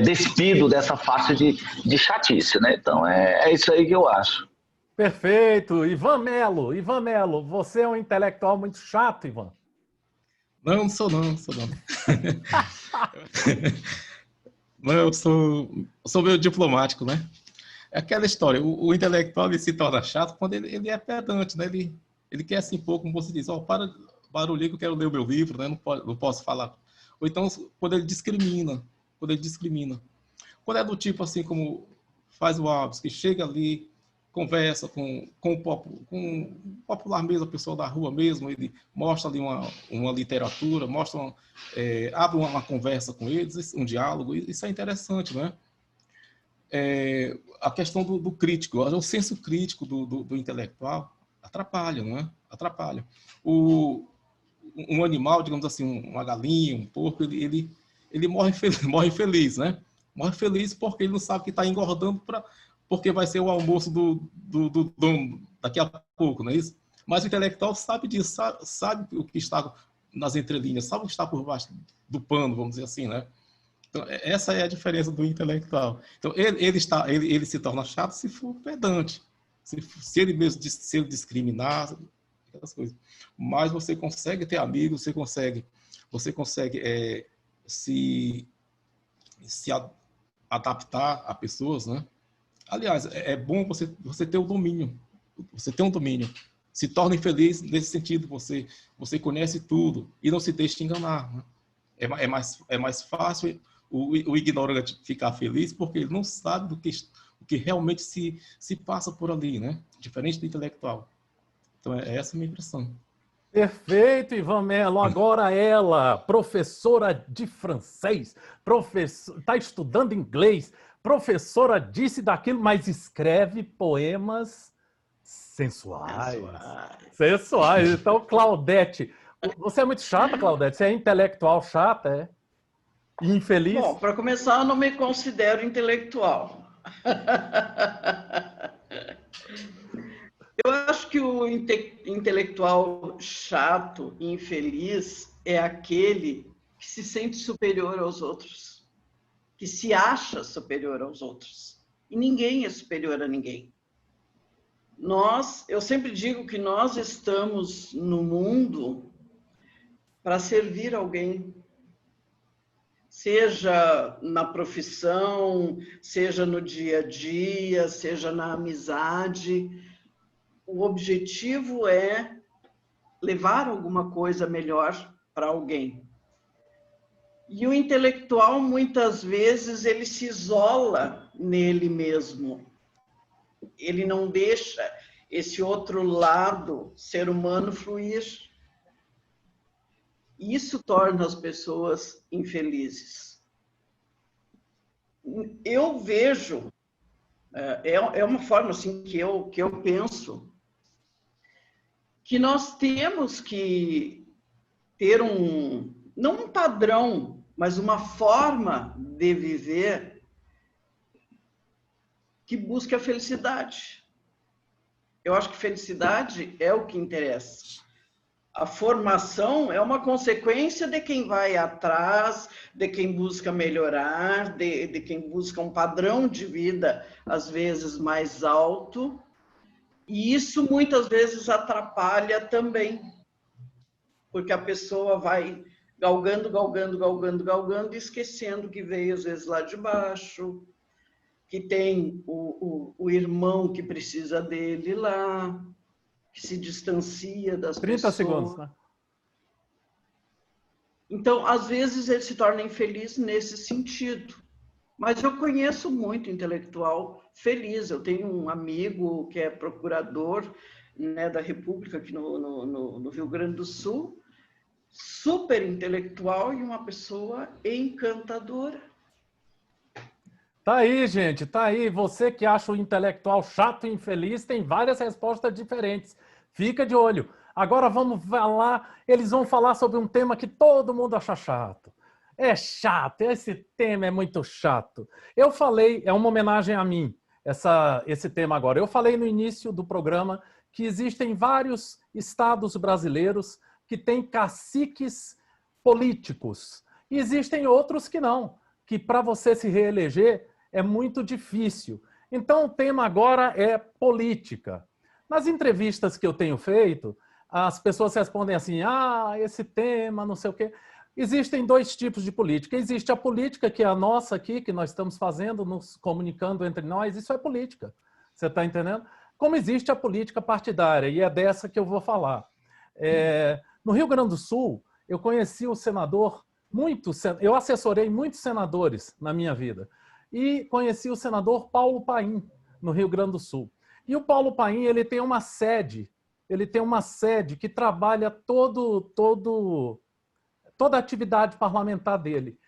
despido dessa faixa de chatice, né? Então, é isso aí que eu acho. Perfeito. Ivan Melo, você é um intelectual muito chato, Ivan? Não sou não. Não, eu sou meio diplomático, né? É aquela história, o intelectual ele se torna chato quando ele é pedante, né? Ele quer assim pouco, como você diz, para barulho que eu quero ler o meu livro, né? Não posso falar. Ou então, quando ele discrimina. Quando é do tipo assim como faz o Alves, que chega ali, conversa com o popular mesmo, a pessoa da rua mesmo, ele mostra ali uma literatura, abre uma conversa com eles, um diálogo, isso é interessante, né? A questão do crítico, o senso crítico do intelectual atrapalha, não é? Atrapalha. Um animal, digamos assim, uma galinha, um porco, ele morre feliz, né? Morre feliz porque ele não sabe que está engordando porque vai ser o almoço do dono daqui a pouco, não é isso? Mas o intelectual sabe disso, sabe o que está nas entrelinhas, sabe o que está por baixo do pano, vamos dizer assim, né? Então, essa é a diferença do intelectual. Então, ele se torna chato se for pedante, se ele discriminar, aquelas coisas. Mas você consegue ter amigos, você consegue se adaptar a pessoas, né? Aliás, é bom você ter o domínio. Você tem um domínio. Se torne feliz nesse sentido. Você conhece tudo e não se deixe enganar, né? É mais fácil o ignorante ficar feliz porque ele não sabe o que realmente se passa por ali, né? Diferente do intelectual. Então, essa é a minha impressão. Perfeito, Ivan Mello. Agora ela, professora de francês, está estudando inglês, professora disso e daquilo, mas escreve poemas sensuais. Sensuais. Então, Claudete, você é muito chata, Claudete? Você é intelectual chata, é? Infeliz? Bom, para começar, eu não me considero intelectual. Eu acho que o intelectual chato e infeliz é aquele que se sente superior aos outros, que se acha superior aos outros. E ninguém é superior a ninguém. Eu sempre digo que nós estamos no mundo para servir alguém, seja na profissão, seja no dia a dia, seja na amizade. O objetivo é levar alguma coisa melhor para alguém. E o intelectual, muitas vezes, ele se isola nele mesmo. Ele não deixa esse outro lado, ser humano, fluir. Isso torna as pessoas infelizes. Eu vejo, é uma forma assim que eu penso, que nós temos que ter não um padrão, mas uma forma de viver que busque a felicidade. Eu acho que felicidade é o que interessa. A formação é uma consequência de quem vai atrás, de quem busca melhorar, de quem busca um padrão de vida, às vezes, mais alto. E isso, muitas vezes, atrapalha também, porque a pessoa vai galgando, galgando, galgando, galgando, e esquecendo que veio, às vezes, lá de baixo, que tem o irmão que precisa dele lá, que se distancia das 30 pessoas. segundos, né? Então, às vezes, ele se torna infeliz nesse sentido. Mas eu conheço muito intelectual feliz. Eu tenho um amigo que é procurador, né, da República aqui no Rio Grande do Sul, super intelectual e uma pessoa encantadora. Tá aí, gente, tá aí. Você que acha o intelectual chato e infeliz, tem várias respostas diferentes. Fica de olho. Agora vamos falar, eles vão falar sobre um tema que todo mundo acha chato. É chato, esse tema é muito chato. Eu falei, é uma homenagem a mim, esse tema agora. Eu falei no início do programa que existem vários estados brasileiros que têm caciques políticos. E existem outros que não, que para você se reeleger é muito difícil. Então o tema agora é política. Nas entrevistas que eu tenho feito, as pessoas respondem assim, esse tema, não sei o quê. Existem dois tipos de política. Existe a política, que é a nossa aqui, que nós estamos fazendo, nos comunicando entre nós, isso é política. Você está entendendo? Como existe a política partidária, e é dessa que eu vou falar. No Rio Grande do Sul, eu conheci o senador, eu assessorei muitos senadores na minha vida, e conheci o senador Paulo Paim, no Rio Grande do Sul. E o Paulo Paim, ele tem uma sede que trabalha toda a atividade parlamentar dele.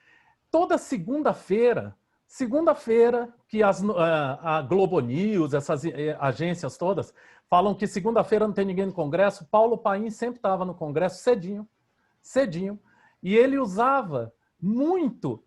Toda segunda-feira que a Globo News, essas agências todas, falam que segunda-feira não tem ninguém no Congresso, Paulo Paim sempre estava no Congresso cedinho, e ele usava muito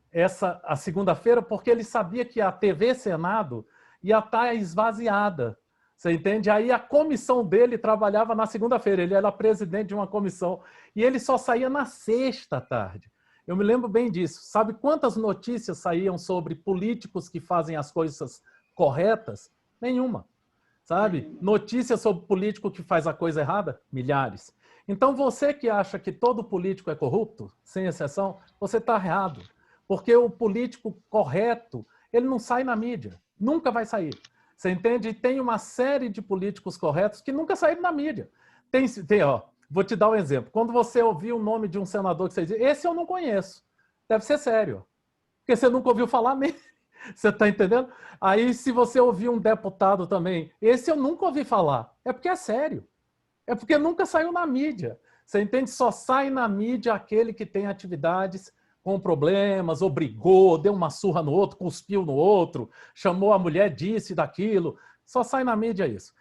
a segunda-feira porque ele sabia que a TV Senado ia estar esvaziada. Você entende? Aí a comissão dele trabalhava na segunda-feira, ele era presidente de uma comissão, e ele só saía na sexta tarde. Eu me lembro bem disso. Sabe quantas notícias saíam sobre políticos que fazem as coisas corretas? Nenhuma. Sabe? Notícias sobre político que faz a coisa errada? Milhares. Então você que acha que todo político é corrupto, sem exceção, você está errado. Porque o político correto, ele não sai na mídia. Nunca vai sair. Você entende? E tem uma série de políticos corretos que nunca saíram na mídia. Vou te dar um exemplo. Quando você ouvir o nome de um senador que você diz, esse eu não conheço, deve ser sério. Porque você nunca ouviu falar nele. Você está entendendo? Aí, se você ouvir um deputado também, esse eu nunca ouvi falar. É porque é sério. É porque nunca saiu na mídia. Você entende? Só sai na mídia aquele que tem atividades com problemas, ou brigou, deu uma surra no outro, cuspiu no outro, chamou a mulher disso e daquilo. Só sai na mídia isso.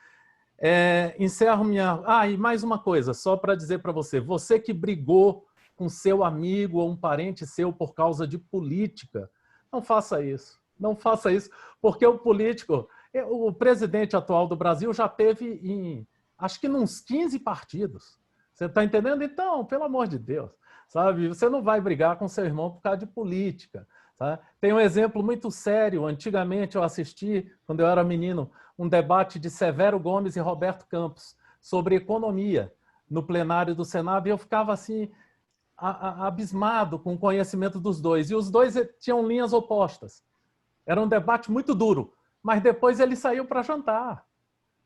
Encerro minha... e mais uma coisa, só para dizer para você. Você que brigou com seu amigo ou um parente seu por causa de política, não faça isso. Não faça isso, porque o político... O presidente atual do Brasil já teve acho que uns 15 partidos. Você está entendendo? Então, pelo amor de Deus, sabe? Você não vai brigar com seu irmão por causa de política. Tá? Tem um exemplo muito sério. Antigamente eu assisti, quando eu era menino, um debate de Severo Gomes e Roberto Campos sobre economia no plenário do Senado, e eu ficava assim, abismado com o conhecimento dos dois. E os dois tinham linhas opostas. Era um debate muito duro. Mas depois ele saiu para jantar.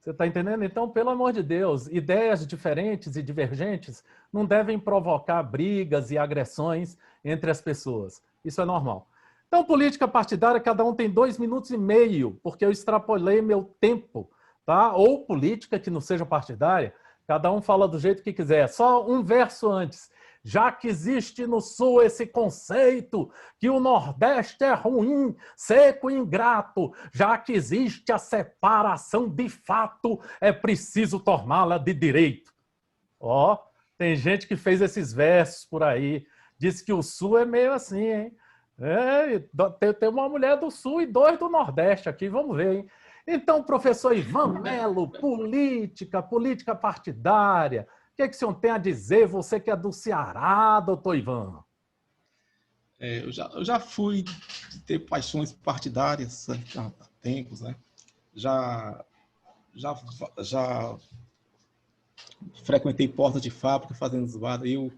Você está entendendo? Então, pelo amor de Deus, ideias diferentes e divergentes não devem provocar brigas e agressões entre as pessoas. Isso é normal. Então, política partidária, cada um tem 2 minutos e meio, porque eu extrapolei meu tempo. Tá? Ou política que não seja partidária, cada um fala do jeito que quiser. Só um verso antes. Já que existe no Sul esse conceito que o Nordeste é ruim, seco e ingrato, já que existe a separação de fato, é preciso torná-la de direito. Tem gente que fez esses versos por aí, diz que o Sul é meio assim, hein? Tem uma mulher do Sul e 2 do Nordeste aqui, vamos ver, hein? Então, professor Ivan Melo, política partidária, o que o senhor tem a dizer? Você que é do Ceará, doutor Ivan? Eu já fui ter paixões partidárias há tempos, né? Já frequentei portas de fábrica fazendo zoada. Eu,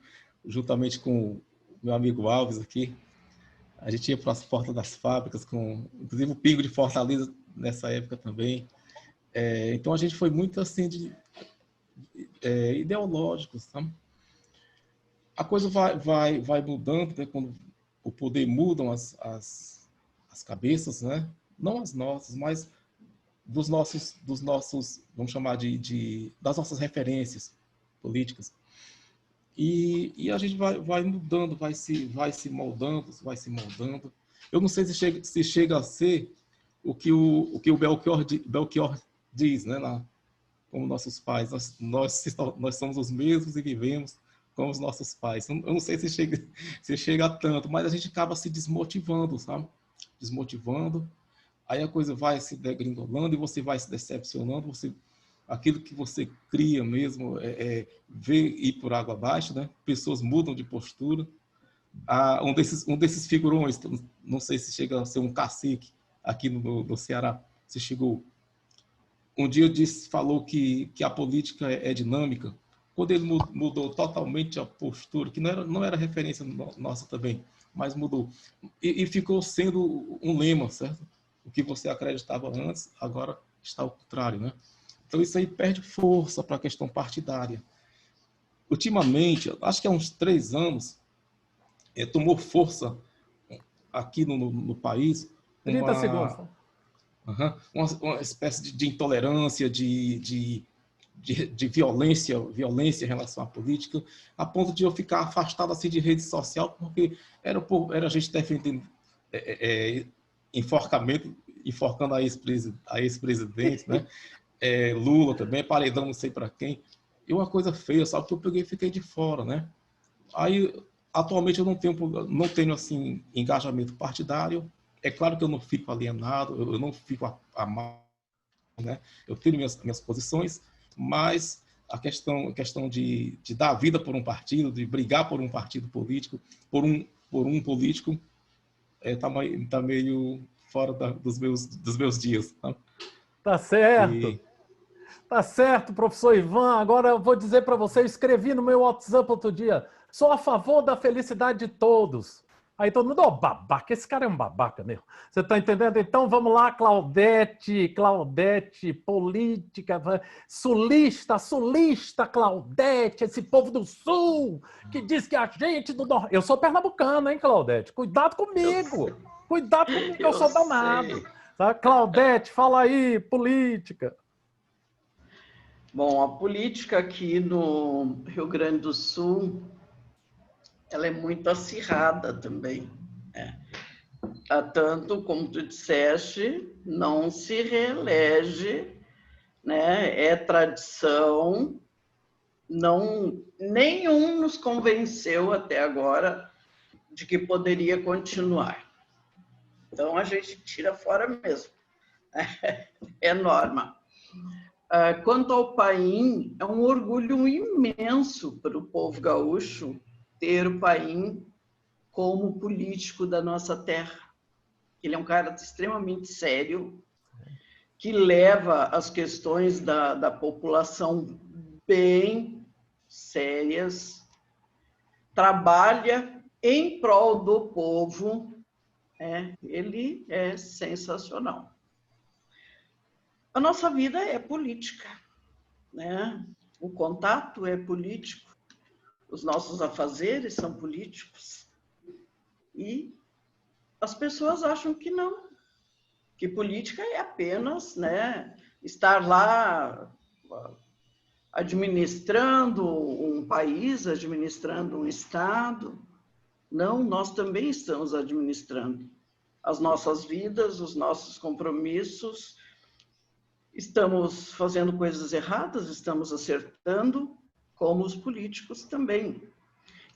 juntamente com o meu amigo Alves aqui, a gente ia para as portas das fábricas, inclusive o Pingo de Fortaleza nessa época também. Então a gente foi muito assim ideológicos, sabe? A coisa vai mudando, né? Quando o poder mudam as cabeças, né? Não as nossas, mas dos nossos, vamos chamar das nossas referências políticas. E a gente vai mudando, vai se moldando. Eu não sei se chega a ser o que o Belchior diz, né? Como nossos pais, nós somos os mesmos e vivemos como os nossos pais. Eu não sei se chega a tanto, mas a gente acaba se desmotivando, sabe? Desmotivando, aí a coisa vai se degringolando e você vai se decepcionando, aquilo que você cria mesmo vê ir por água abaixo, né? Pessoas mudam de postura. Um desses figurões, não sei se chega a ser um cacique aqui no Ceará, se chegou. Um dia falou que a política é dinâmica. Quando ele mudou totalmente a postura, que não era referência nossa também, mas mudou. E ficou sendo um lema, certo? O que você acreditava antes, agora está ao contrário, né? Então isso aí perde força para a questão partidária. Ultimamente, acho que há uns 3 anos, tomou força aqui no país 30 segundos. Uma espécie de intolerância, de violência em relação à política, a ponto de eu ficar afastado assim de rede social, porque era a gente defendendo enforcando a ex-presidente, né? Lula também, paredão não sei para quem. E uma coisa feia, sabe, que eu peguei e fiquei de fora, né? Aí, atualmente, eu não tenho assim, engajamento partidário. É claro que eu não fico alienado, eu não fico amado, né? Eu tenho minhas posições, mas a questão de dar vida por um partido, de brigar por um partido político, por um político, tá meio fora dos meus dias. Tá? Tá certo. Tá certo, professor Ivan. Agora eu vou dizer para você, eu escrevi no meu WhatsApp outro dia, sou a favor da felicidade de todos. Aí todo mundo, babaca, esse cara é um babaca mesmo. Você está entendendo? Então vamos lá, Claudete, política, sulista, Claudete, esse povo do Sul, que diz que a gente do Nordeste... Eu sou pernambucano, hein, Claudete? Cuidado comigo, que eu sou danado. Tá? Claudete, fala aí, política. Bom, a política aqui no Rio Grande do Sul, ela é muito acirrada também, né? Tanto, como tu disseste, não se reelege, né? É tradição, nenhum nos convenceu até agora de que poderia continuar. Então, a gente tira fora mesmo. É norma. Quanto ao Paim, é um orgulho imenso para o povo gaúcho ter o Paim como político da nossa terra. Ele é um cara extremamente sério, que leva as questões da população bem sérias, trabalha em prol do povo, ele é sensacional. A nossa vida é política, né? O contato é político, os nossos afazeres são políticos. E as pessoas acham que não, que política é apenas, né, estar lá administrando um país, administrando um estado. Não, nós também estamos administrando as nossas vidas, os nossos compromissos. Estamos fazendo coisas erradas, estamos acertando, como os políticos também.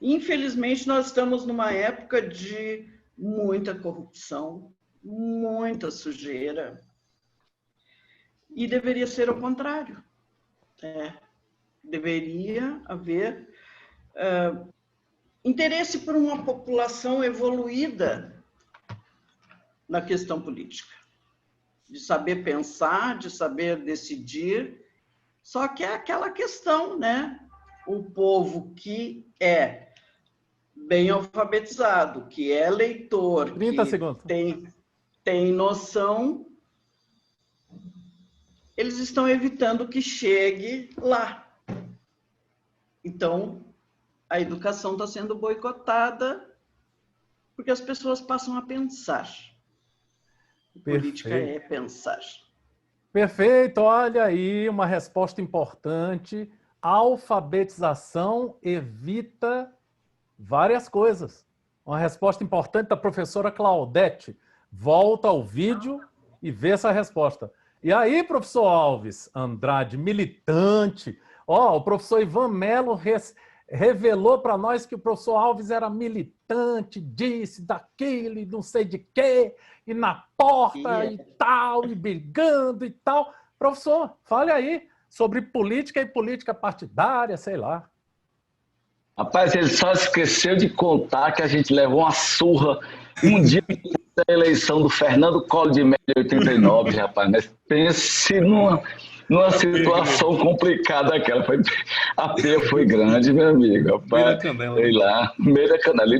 Infelizmente, nós estamos numa época de muita corrupção, muita sujeira, e deveria ser ao contrário. Deveria haver interesse por uma população evoluída na questão política, de saber pensar, de saber decidir. Só que é aquela questão, né? O povo que é bem alfabetizado, que é leitor, 30 que segundos. tem noção, eles estão evitando que chegue lá. Então, a educação está sendo boicotada porque as pessoas passam a pensar. Política é pensar. Perfeito, olha aí uma resposta importante. Alfabetização evita várias coisas. Uma resposta importante da professora Claudete. Volta ao vídeo e vê essa resposta. E aí, professor Alves Andrade, militante, o professor Ivan Melo revelou para nós que o professor Alves era militante, disse daquele, não sei de quê, e na porta e tal, e brigando e tal. Professor, fale aí sobre política e política partidária, sei lá. Rapaz, ele só esqueceu de contar que a gente levou uma surra um dia da eleição do Fernando Collor de Mello em 89, rapaz. Mas pense numa situação complicada aquela. A peia foi grande, meu amigo. Rapaz, sei lá, meio da canela.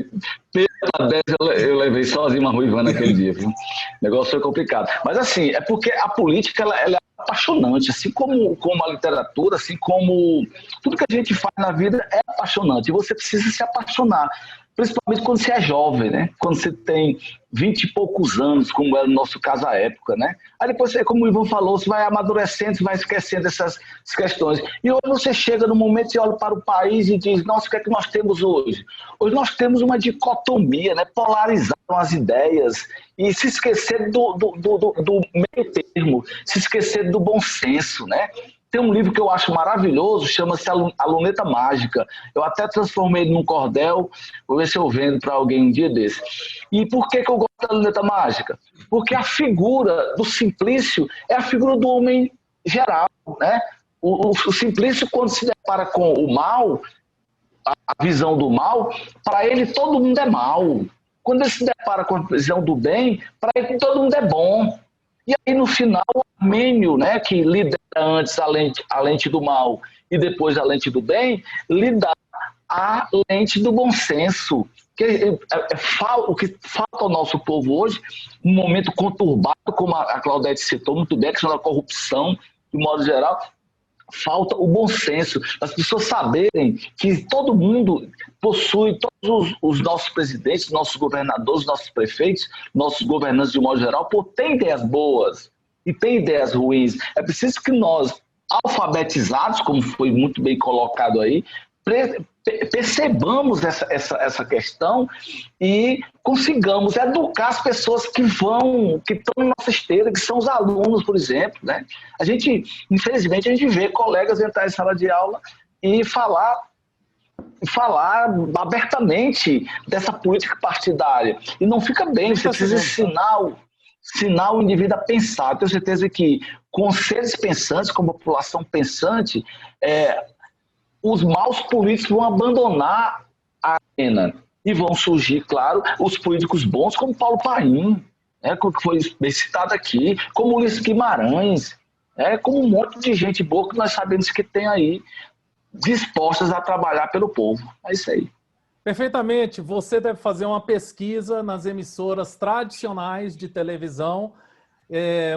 Pela 10 eu levei sozinho uma ruivana naquele dia, viu? O negócio foi complicado. Mas assim, é porque a política ela é apaixonante, assim como a literatura, assim como tudo que a gente faz na vida é apaixonante. E você precisa se apaixonar, principalmente quando você é jovem, né? Quando você tem 20 e poucos anos, como era o nosso caso à época, né? Aí depois, como o Ivan falou, você vai amadurecendo, você vai esquecendo essas questões. E hoje você chega no momento e olha para o país e diz, nossa, o que é que nós temos hoje? Hoje nós temos uma dicotomia, né? Polarizaram as ideias e se esquecer do meio termo, se esquecer do bom senso, né? Tem um livro que eu acho maravilhoso, chama-se A Luneta Mágica. Eu até transformei ele num cordel, vou ver se eu vendo para alguém um dia desse. E por que eu gosto da Luneta Mágica? Porque a figura do Simplício é a figura do homem geral, né? O Simplício, quando se depara com o mal, a visão do mal, para ele todo mundo é mal. Quando ele se depara com a visão do bem, para ele todo mundo é bom. E aí, no final, o Armênio, né, que lidera antes a lente do mal e depois a lente do bem, lhe dá a lente do bom senso. O que falta ao nosso povo hoje, um momento conturbado, como a Claudete citou muito bem, a questão da corrupção, de modo geral, falta o bom senso. As pessoas saberem que todo mundo possui, todos os nossos presidentes, nossos governadores, nossos prefeitos, nossos governantes de um modo geral, tem ideias boas e tem ideias ruins. É preciso que nós alfabetizados, como foi muito bem colocado aí, percebamos essa questão e consigamos educar as pessoas que estão na nossa esteira, que são os alunos, por exemplo, né? Infelizmente, a gente vê colegas entrar em sala de aula e falar abertamente dessa política partidária. E não fica bem, você precisa ensinar o indivíduo a pensar. Eu tenho certeza que com seres pensantes, com a população pensante, os maus políticos vão abandonar a arena e vão surgir, claro, os políticos bons como Paulo Paim, que foi bem citado aqui, como Luiz Guimarães, como um monte de gente boa que nós sabemos que tem aí, dispostas a trabalhar pelo povo. É isso aí. Perfeitamente. Você deve fazer uma pesquisa nas emissoras tradicionais de televisão.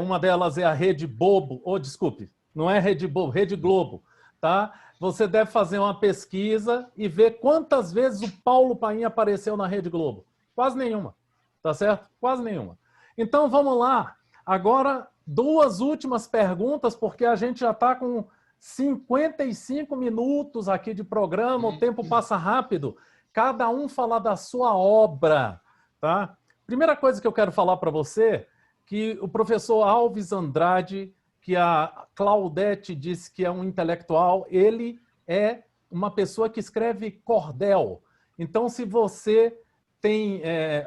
Uma delas é a Rede Bobo, desculpe, não é Rede Bobo, Rede Globo, tá? Você deve fazer uma pesquisa e ver quantas vezes o Paulo Paim apareceu na Rede Globo. Quase nenhuma, tá certo? Quase nenhuma. Então, vamos lá. Agora, 2 últimas perguntas, porque a gente já está com 55 minutos aqui de programa, o tempo passa rápido. Cada um falar da sua obra, tá? Primeira coisa que eu quero falar para você, que o professor Alves Andrade, que a Claudete disse que é um intelectual, ele é uma pessoa que escreve cordel. Então, se você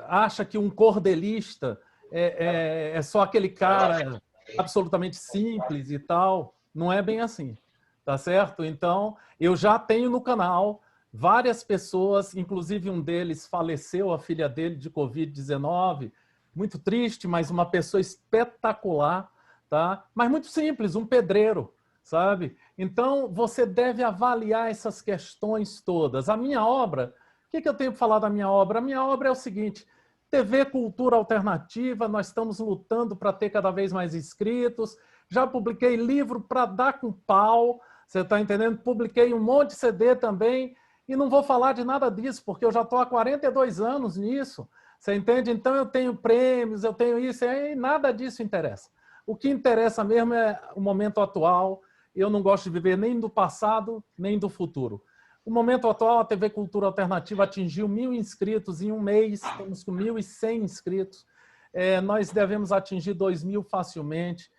acha que um cordelista é só aquele cara absolutamente simples e tal, não é bem assim, tá certo? Então, eu já tenho no canal várias pessoas, inclusive um deles faleceu, a filha dele de Covid-19, muito triste, mas uma pessoa espetacular, tá? Mas muito simples, um pedreiro, sabe? Então, você deve avaliar essas questões todas. A minha obra, o que eu tenho para falar da minha obra? A minha obra é o seguinte: TV Cultura Alternativa, nós estamos lutando para ter cada vez mais inscritos, já publiquei livro para dar com pau, você está entendendo? Publiquei um monte de CD também, e não vou falar de nada disso, porque eu já estou há 42 anos nisso, você entende? Então eu tenho prêmios, eu tenho isso, e nada disso interessa. O que interessa mesmo é o momento atual. Eu não gosto de viver nem do passado, nem do futuro. O momento atual, a TV Cultura Alternativa atingiu 1.000 inscritos em um mês, estamos com 1.100 inscritos. Nós devemos atingir 2.000 facilmente.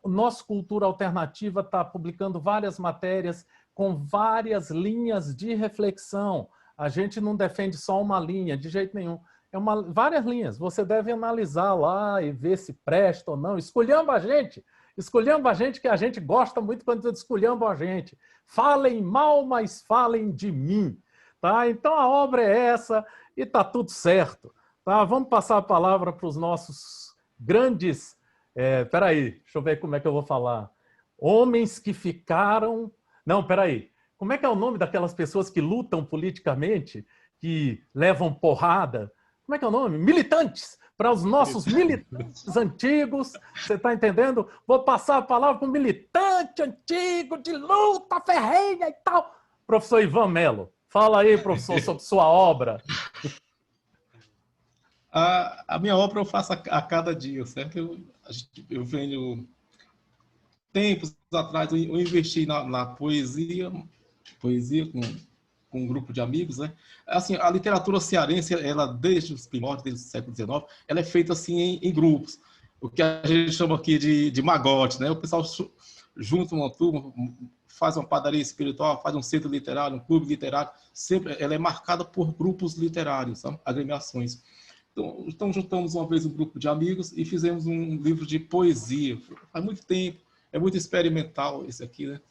O nosso Cultura Alternativa está publicando várias matérias com várias linhas de reflexão. A gente não defende só uma linha, de jeito nenhum. Várias linhas. Você deve analisar lá e ver se presta ou não. Esculhamba a gente. Esculhamba a gente, que a gente gosta muito quando esculhamba a gente. Falem mal, mas falem de mim. Tá? Então a obra é essa e está tudo certo. Tá? Vamos passar a palavra para os nossos grandes... peraí, deixa eu ver como é que eu vou falar. Homens que ficaram... Não, peraí. Como é que é o nome daquelas pessoas que lutam politicamente, que levam porrada? Como é que é o nome? Militantes. Para os nossos militantes antigos, você está entendendo? Vou passar a palavra para um militante antigo, de luta ferrenha e tal. Professor Ivan Melo, fala aí, professor, sobre sua obra. A minha obra eu faço a cada dia, certo? Eu venho... Tempos atrás eu investi na poesia com um grupo de amigos, né? Assim, a literatura cearense, ela desde os primórdios, desde o século XIX, ela é feita assim em grupos, o que a gente chama aqui de magote, né? O pessoal junta uma turma, faz uma padaria espiritual, faz um centro literário, um clube literário, sempre ela é marcada por grupos literários, sabe? Agremiações. Então juntamos uma vez um grupo de amigos e fizemos um livro de poesia. Faz muito tempo, é muito experimental esse aqui, né?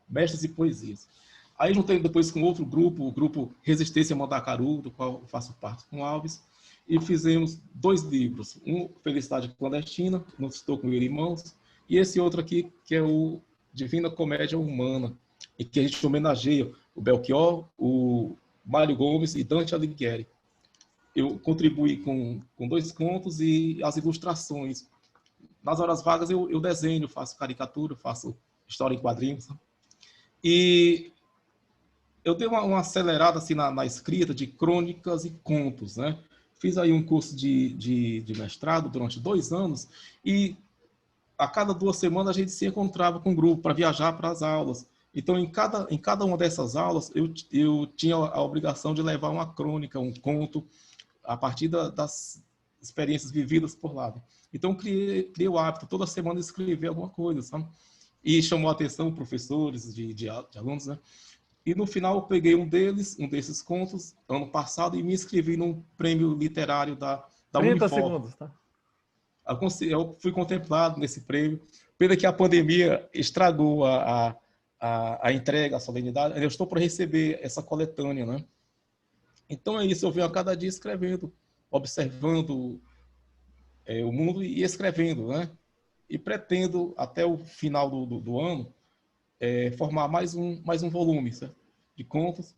Mestres e Poesias. Aí juntei depois com outro grupo, o grupo Resistência Mandacaru, do qual eu faço parte com Alves, e fizemos 2 livros. Um, Felicidade Clandestina, Não Estou com Ele em Mãos, e esse outro aqui, que é o Divina Comédia Humana, em que a gente homenageia o Belchior, o Mário Gomes e Dante Alighieri. Eu contribuí com 2 contos e as ilustrações. Nas horas vagas eu desenho, faço caricatura, faço história em quadrinhos. E eu dei uma acelerada assim, na escrita de crônicas e contos, né? Fiz aí um curso de mestrado durante 2 anos e a cada 2 semanas a gente se encontrava com um grupo para viajar para as aulas. Então, em cada uma dessas aulas, eu tinha a obrigação de levar uma crônica, um conto, a partir das experiências vividas por lá. Então, criei o hábito, toda semana, de escrever alguma coisa, sabe? E chamou a atenção professores, de alunos, né? E, no final, eu peguei um desses contos, ano passado, e me inscrevi num prêmio literário da 30 Unifor. segundos, tá? Eu fui contemplado nesse prêmio. Pena que a pandemia estragou a entrega, a solenidade. Eu estou para receber essa coletânea, né? Então é isso, eu venho a cada dia escrevendo, observando o mundo e escrevendo, né? E pretendo, até o final do ano, formar mais um volume, certo? De contos.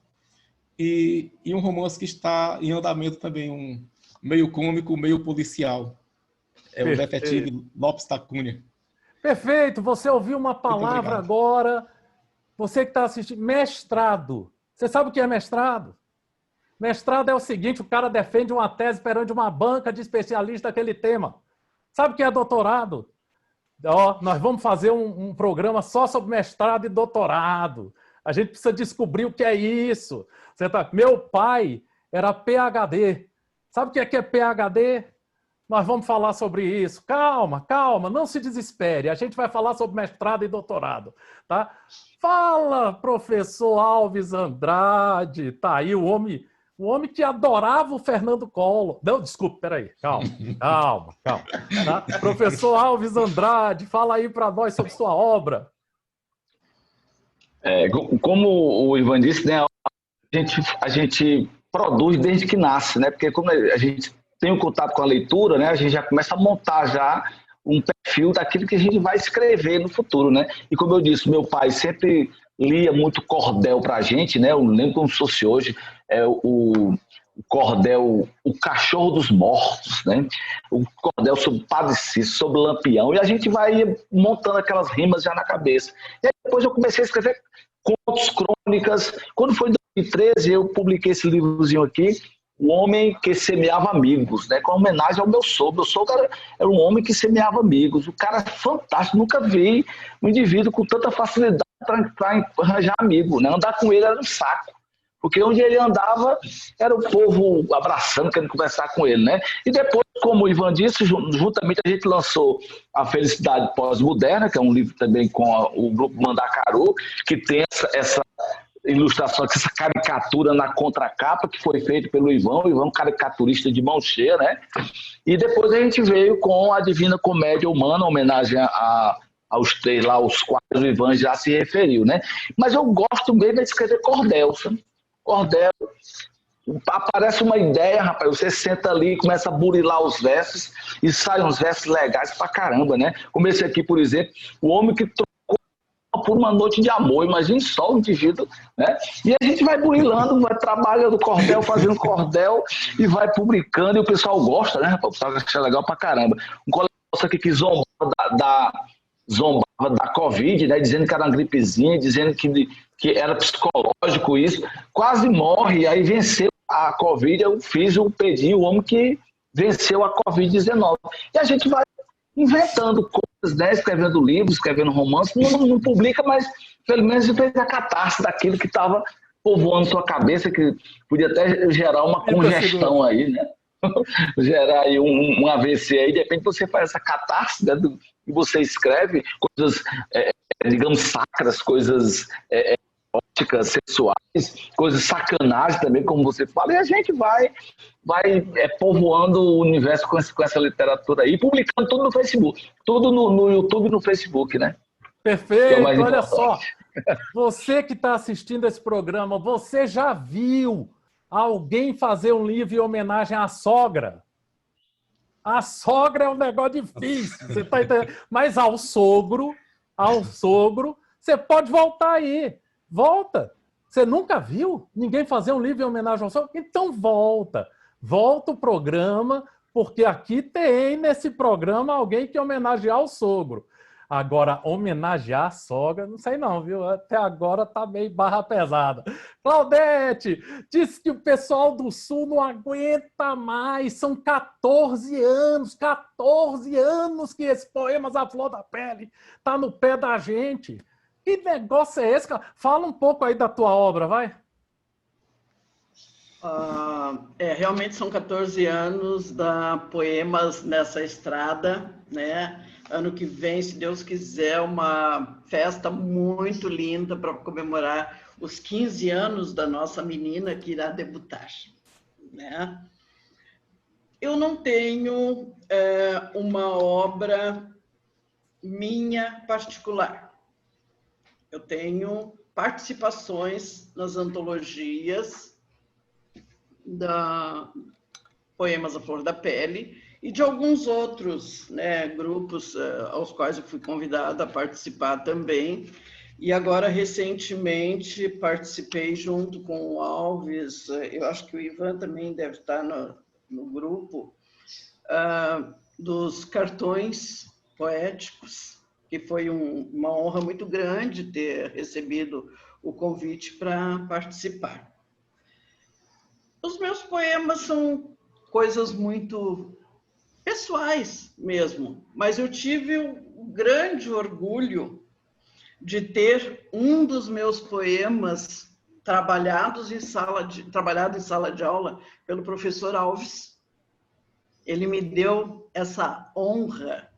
E um romance que está em andamento também, um meio cômico, meio policial. É o Detetive Lopes da Cunha. Perfeito, você ouviu uma palavra agora, você que está assistindo, mestrado. Você sabe o que é mestrado? Mestrado é o seguinte, o cara defende uma tese perante uma banca de especialistas daquele tema. Sabe o que é doutorado? Ó, nós vamos fazer um programa só sobre mestrado e doutorado. A gente precisa descobrir o que é isso. Meu pai era PhD. Sabe o que é PhD? Nós vamos falar sobre isso. Calma, calma, não se desespere. A gente vai falar sobre mestrado e doutorado, tá? Fala, professor Alves Andrade. Tá aí o homem que adorava o Fernando Collor. Não, desculpe, peraí. Calma. Tá? Professor Alves Andrade, fala aí para nós sobre sua obra. Como o Ivan disse, né, a gente produz desde que nasce, né? Porque como a gente tem um contato com a leitura, né, a gente já começa a montar já um perfil daquilo que a gente vai escrever no futuro, né? E como eu disse, meu pai sempre lia muito cordel para a gente, né? Eu lembro como se fosse hoje, o cordel, o Cachorro dos Mortos, né? O cordel sobre Padre Cícero, sobre Lampião, e a gente vai montando aquelas rimas já na cabeça. E aí depois eu comecei a escrever contos, crônicas. Quando foi em 2013, eu publiquei esse livrozinho aqui, O Homem que Semeava Amigos, né? Com homenagem ao meu sogro. Meu sogro era um homem que semeava amigos. O cara é fantástico, nunca vi um indivíduo com tanta facilidade para arranjar amigo, né? Andar com ele era um saco. Porque onde ele andava, era o povo abraçando, querendo conversar com ele, né? E depois, como o Ivan disse, juntamente a gente lançou A Felicidade Pós-Moderna, que é um livro também com o grupo Mandacaru, que tem essa ilustração, essa caricatura na contracapa, que foi feito pelo Ivan. O Ivan é um caricaturista de mão cheia, né? E depois a gente veio com a Divina Comédia Humana, homenagem aos 3 lá, os quais o Ivan já se referiu, né? Mas eu gosto mesmo de escrever cordel, sabe? Cordel, aparece uma ideia, rapaz, você senta ali e começa a burilar os versos e saem uns versos legais pra caramba, né? Como esse aqui, por exemplo, o homem que trocou por uma noite de amor, imagine só o indivíduo, né? E a gente vai burilando, vai trabalhando cordel, fazendo cordel e vai publicando, e o pessoal gosta, né, rapaz? O pessoal acha legal pra caramba. Um colega aqui que zombava da Covid, né, dizendo que era uma gripezinha, dizendo que era psicológico isso, quase morre, aí venceu a Covid. Eu pedi o homem que venceu a Covid-19. E a gente vai inventando coisas, né, escrevendo livros, escrevendo romances, não publica, mas pelo menos fez a catarse daquilo que estava povoando sua cabeça, que podia até gerar uma congestão aí, né? Gerar aí um AVC aí, de repente você faz essa catarse, né, e você escreve coisas, digamos, sacras, coisas eróticas, sexuais, coisas sacanagem também, como você fala, e a gente vai povoando o universo com essa literatura aí, publicando tudo no Facebook, tudo no YouTube e no Facebook, né? Perfeito, olha só, você que está assistindo esse programa, você já viu alguém fazer um livro em homenagem à sogra? A sogra é um negócio difícil, você tá entendendo? Mas ao sogro, você pode voltar aí. Volta. Você nunca viu ninguém fazer um livro em homenagem ao sogro? Então volta. Volta o programa, porque aqui tem nesse programa alguém que homenagear o sogro. Agora, homenagear a sogra, não sei não, viu? Até agora tá meio barra pesada. Claudete, disse que o pessoal do Sul não aguenta mais. São 14 anos que esse Poemas à Flor da Pele tá no pé da gente. Que negócio é esse, cara? Fala um pouco aí da tua obra, vai. Realmente são 14 anos da Poemas nessa estrada, né? Ano que vem, se Deus quiser, uma festa muito linda para comemorar os 15 anos da nossa menina que irá debutar, né? Eu não tenho uma obra minha particular. Eu tenho participações nas antologias da Poemas à Flor da Pele e de alguns outros, né, grupos aos quais eu fui convidada a participar também. E agora, recentemente, participei junto com o Alves, eu acho que o Ivan também deve estar no grupo, dos cartões poéticos, que foi uma honra muito grande ter recebido o convite para participar. Os meus poemas são coisas muito pessoais mesmo, mas eu tive um grande orgulho de ter um dos meus poemas trabalhado em sala de aula pelo professor Alves. Ele me deu essa honra,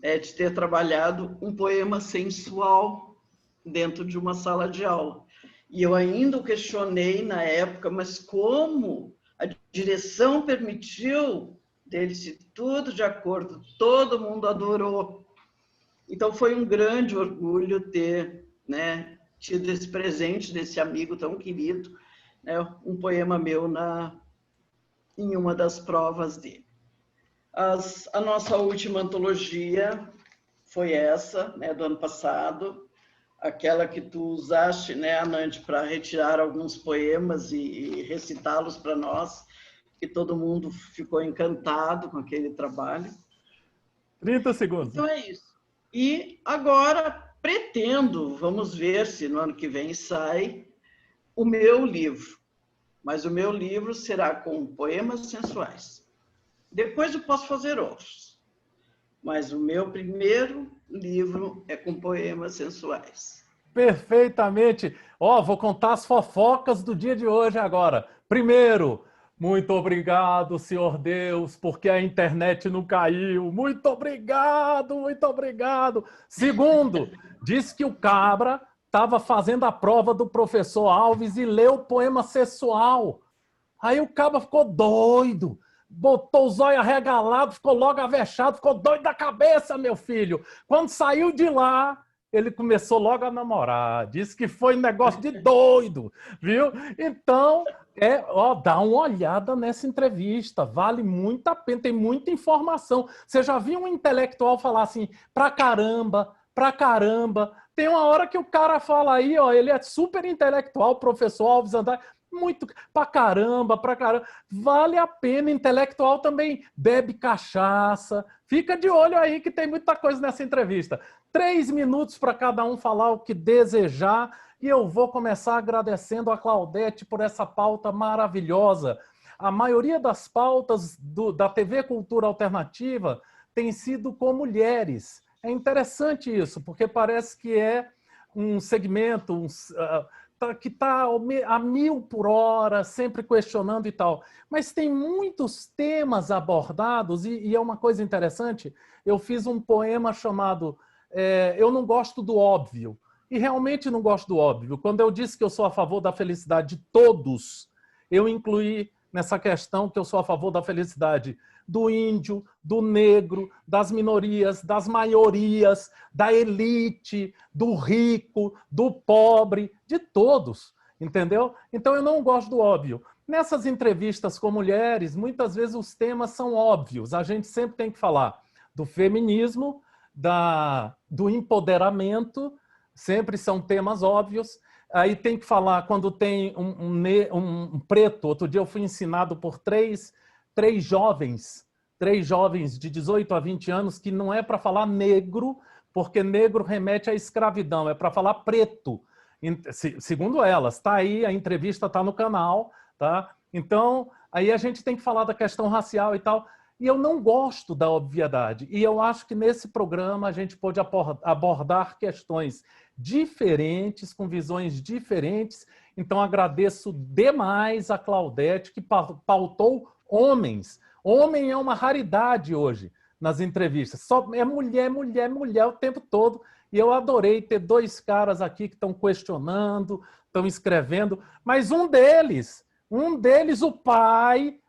né, de ter trabalhado um poema sensual dentro de uma sala de aula. E eu ainda o questionei na época, mas como a direção permitiu dele-se tudo de acordo, todo mundo adorou. Então foi um grande orgulho ter, né, tido esse presente desse amigo tão querido, né, um poema meu em uma das provas dele. A nossa última antologia foi essa, né, do ano passado, aquela que tu usaste, né, Anand, para retirar alguns poemas e recitá-los para nós, que todo mundo ficou encantado com aquele trabalho. 30 segundos. Então é isso. E agora pretendo, vamos ver se no ano que vem sai o meu livro. Mas o meu livro será com poemas sensuais. Depois eu posso fazer outros. Mas o meu primeiro livro é com poemas sensuais. Perfeitamente. Ó, vou contar as fofocas do dia de hoje agora. Primeiro, muito obrigado, Senhor Deus, porque a internet não caiu. Muito obrigado, muito obrigado. Segundo, disse que o cabra estava fazendo a prova do professor Alves e leu o poema sensual. Aí o cabra ficou doido, botou o zóio arregalado, ficou logo avexado, ficou doido da cabeça, meu filho. Quando saiu de lá, ele começou logo a namorar. Disse que foi um negócio de doido, viu? Então, dá uma olhada nessa entrevista. Vale muito a pena, tem muita informação. Você já viu um intelectual falar assim, pra caramba, pra caramba. Tem uma hora que o cara fala aí, ó, ele é super intelectual, professor Alves Andrade, muito pra caramba, pra caramba. Vale a pena, intelectual também bebe cachaça. Fica de olho aí que tem muita coisa nessa entrevista. 3 minutos para cada um falar o que desejar e eu vou começar agradecendo a Claudete por essa pauta maravilhosa. A maioria das pautas da TV Cultura Alternativa tem sido com mulheres. É interessante isso, porque parece que é um segmento que está a 1000 por hora, sempre questionando e tal. Mas tem muitos temas abordados e é uma coisa interessante. Eu fiz um poema chamado Eu Não Gosto do Óbvio. E realmente não gosto do óbvio. Quando eu disse que eu sou a favor da felicidade de todos, eu incluí nessa questão que eu sou a favor da felicidade do índio, do negro, das minorias, das maiorias, da elite, do rico, do pobre, de todos, entendeu? Então eu não gosto do óbvio. Nessas entrevistas com mulheres, muitas vezes os temas são óbvios. A gente sempre tem que falar do feminismo, do empoderamento, sempre são temas óbvios. Aí tem que falar quando tem um preto. Outro dia eu fui ensinado por três jovens de 18 a 20 anos, que não é para falar negro, porque negro remete à escravidão, é para falar preto, segundo elas. Está aí, a entrevista está no canal, tá? Então, aí a gente tem que falar da questão racial e tal. E eu não gosto da obviedade. E eu acho que nesse programa a gente pode abordar questões diferentes, com visões diferentes. Então, agradeço demais a Claudete, que pautou homens. Homem é uma raridade hoje nas entrevistas. Só é mulher, mulher, mulher o tempo todo. E eu adorei ter dois caras aqui que estão questionando, estão escrevendo. Mas um deles, o pai,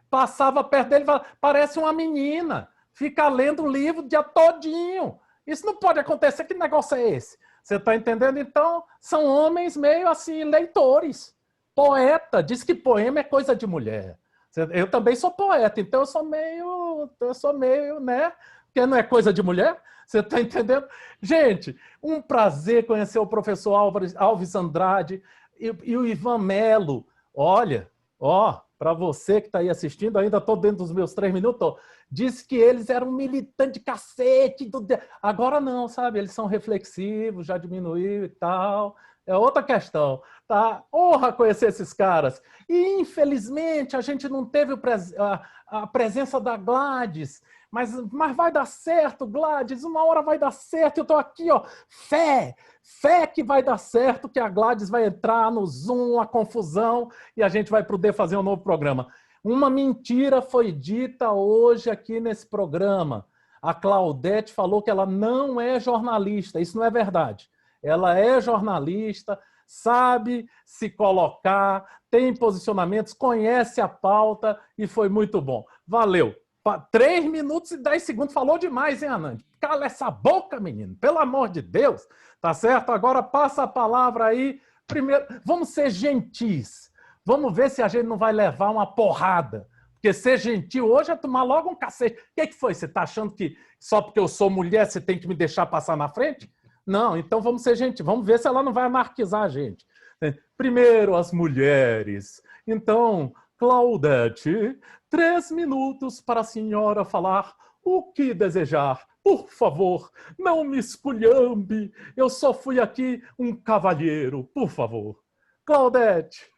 passava perto dele e falava, parece uma menina, fica lendo o livro o dia todinho. Isso não pode acontecer, que negócio é esse? Você está entendendo? Então, são homens meio assim, leitores. Poeta, diz que poema é coisa de mulher. Eu também sou poeta, então eu sou meio, né? Porque não é coisa de mulher, você está entendendo? Gente, um prazer conhecer o professor Alves Andrade e o Ivan Melo. Olha, para você que está aí assistindo, ainda estou dentro dos meus 3 minutos, disse que eles eram militantes de cacete. Agora não, sabe? Eles são reflexivos, já diminuiu e tal. É outra questão, tá? Honra conhecer esses caras. E, infelizmente, a gente não teve a presença da Gladys, mas vai dar certo, Gladys, uma hora vai dar certo. Eu estou aqui, ó, fé que vai dar certo, que a Gladys vai entrar no Zoom, a confusão, e a gente vai poder fazer um novo programa. Uma mentira foi dita hoje aqui nesse programa. A Claudete falou que ela não é jornalista. Isso não é verdade. Ela é jornalista, sabe se colocar, tem posicionamentos, conhece a pauta e foi muito bom. Valeu. 3 minutos e 10 segundos. Falou demais, hein, Anand? Cala essa boca, menino. Pelo amor de Deus. Tá certo? Agora passa a palavra aí. Primeiro, vamos ser gentis. Vamos ver se a gente não vai levar uma porrada. Porque ser gentil hoje é tomar logo um cacete. O que foi? Você está achando que só porque eu sou mulher você tem que me deixar passar na frente? Não, então vamos ser gentis. Vamos ver se ela não vai anarquizar a gente. Primeiro, as mulheres. Então, Claudete, 3 minutos para a senhora falar o que desejar. Por favor, não me esculhambe. Eu só fui aqui um cavalheiro, por favor. Claudete.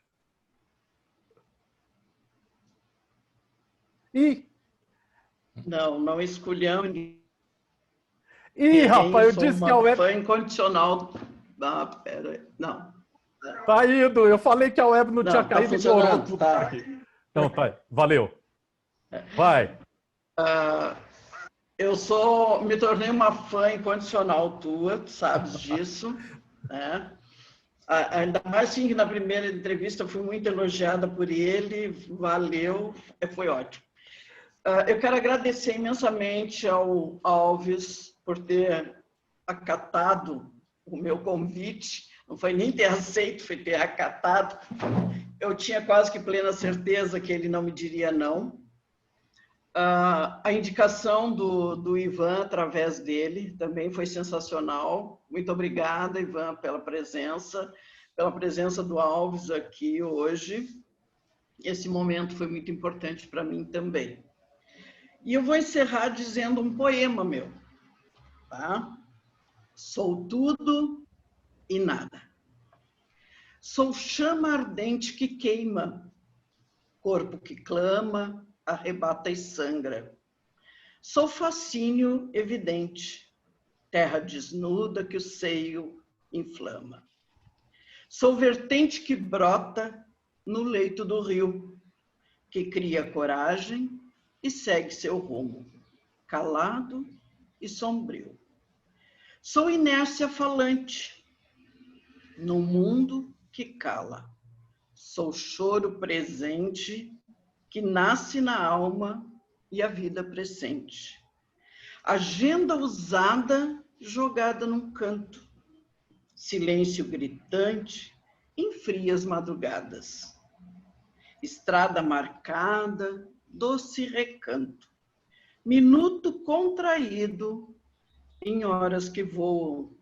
Não esculhambe. Rapaz, eu disse que a web... fã incondicional. Pera aí. Não. Tá indo. Eu falei que a web não tinha tá caído. Funcionando, tá. Então, tá. Valeu. Vai. Eu me tornei uma fã incondicional tua, tu sabes disso, né? Ainda mais assim que na primeira entrevista fui muito elogiada por ele, valeu, foi ótimo. Eu quero agradecer imensamente ao Alves por ter acatado o meu convite, não foi nem ter aceito, foi ter acatado. Eu tinha quase que plena certeza que ele não me diria não. A indicação do Ivan através dele também foi sensacional. Muito obrigada, Ivan, pela presença do Alves aqui hoje. Esse momento foi muito importante para mim também. E eu vou encerrar dizendo um poema meu, tá? Sou tudo e nada. Sou chama ardente que queima, corpo que clama, arrebata e sangra. Sou fascínio evidente, terra desnuda que o seio inflama. Sou vertente que brota no leito do rio, que cria coragem e segue seu rumo, calado e sombrio. Sou inércia falante, no mundo que cala. Sou choro presente que nasce na alma e a vida presente. Agenda usada jogada num canto. Silêncio gritante em frias madrugadas. Estrada marcada, doce recanto. Minuto contraído em horas que voam.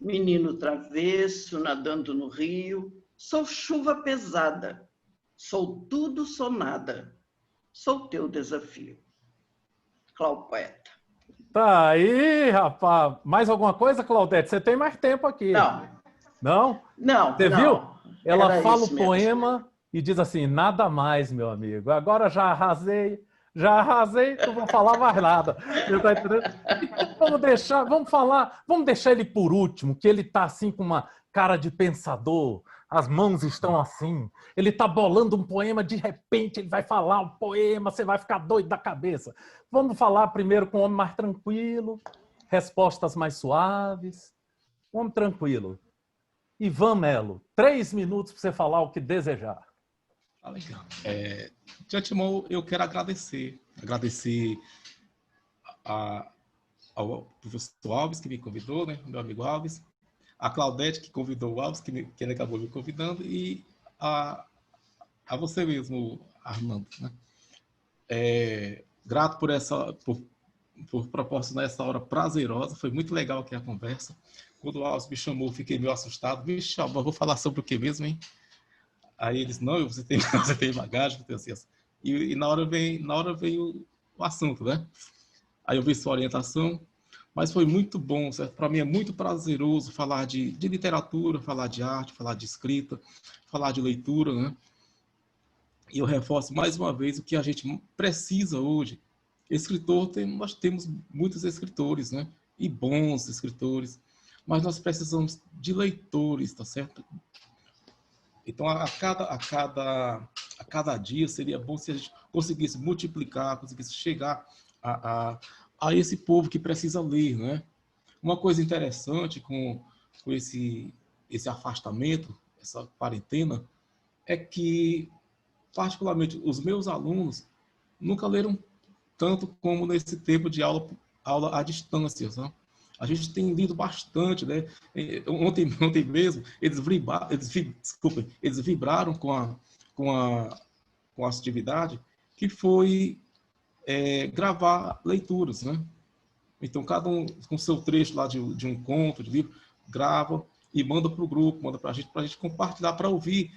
Menino travesso nadando no rio. Sou chuva pesada. Sou tudo, sou nada. Sou teu desafio. Cláudio Poeta. Tá aí, rapaz. Mais alguma coisa, Claudete? Você tem mais tempo aqui. Não. Não? Não, Você viu? não. Ela Era fala isso o mesmo. poema e diz assim, nada mais, meu amigo. Agora já arrasei, não vou falar mais nada. Você tá entendendo? Então vamos deixar ele por último, que ele tá assim com uma cara de pensador, as mãos estão assim, ele tá bolando um poema, de repente ele vai falar um poema, você vai ficar doido da cabeça. Vamos falar primeiro com um homem mais tranquilo, respostas mais suaves. Um homem tranquilo. Ivan Melo, 3 minutos para você falar o que desejar. Tá legal. De antemão, eu quero agradecer ao professor Alves, que me convidou, né? Meu amigo Alves, a Claudete, que convidou o Alves, que ele acabou me convidando, e a você mesmo, Armando, né? Grato por proporcionar essa hora prazerosa, foi muito legal aqui a conversa. Quando o Alves me chamou, eu fiquei meio assustado. Vixe, eu vou falar sobre o que mesmo, hein? Aí eles, não, você tem bagagem, você tem acesso. E na hora vem o assunto, né? Aí eu vi sua orientação, mas foi muito bom, certo? Para mim é muito prazeroso falar de literatura, falar de arte, falar de escrita, falar de leitura, né? E eu reforço mais uma vez o que a gente precisa hoje. Nós temos muitos escritores, né? E bons escritores, mas nós precisamos de leitores, tá certo? Então, a cada dia seria bom se a gente conseguisse multiplicar, conseguisse chegar a esse povo que precisa ler, né? Uma coisa interessante com esse afastamento, essa quarentena, é que, particularmente, os meus alunos nunca leram tanto como nesse tempo de aula à distância, sabe? A gente tem lido bastante, né? Ontem mesmo, eles vibraram com a atividade, que foi gravar leituras, né? Então, cada um com seu trecho lá de um conto, de livro, grava e manda para o grupo, manda para a gente compartilhar, para ouvir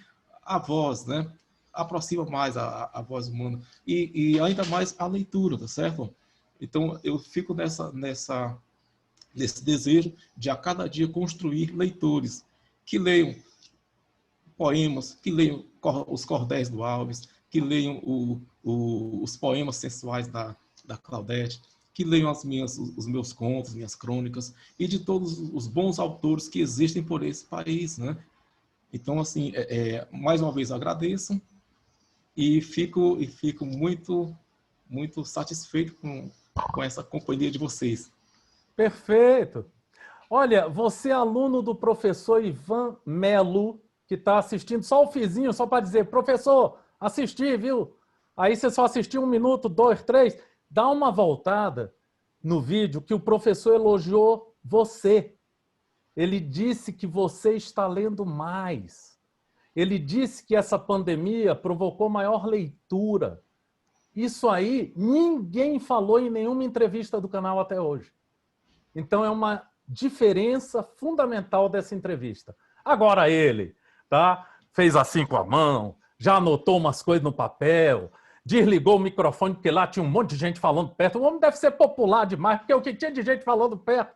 a voz, né? Aproxima mais a voz humana e ainda mais a leitura, tá certo? Então, eu fico nesse desejo de a cada dia construir leitores que leiam poemas, que leiam os cordéis do Alves, que leiam os poemas sensuais da Claudete, que leiam os meus contos, minhas crônicas, e de todos os bons autores que existem por esse país, né? Então, assim, mais uma vez agradeço e fico muito, muito satisfeito com essa companhia de vocês. Perfeito. Olha, você é aluno do professor Ivan Melo, que está assistindo só o fizinho, só para dizer, professor, assisti, viu? Aí você só assistiu 1 minuto, 2, 3. Dá uma voltada no vídeo que o professor elogiou você. Ele disse que você está lendo mais. Ele disse que essa pandemia provocou maior leitura. Isso aí ninguém falou em nenhuma entrevista do canal até hoje. Então, é uma diferença fundamental dessa entrevista. Agora ele, tá? Fez assim com a mão, já anotou umas coisas no papel, desligou o microfone, porque lá tinha um monte de gente falando perto. O homem deve ser popular demais, porque o que tinha de gente falando perto.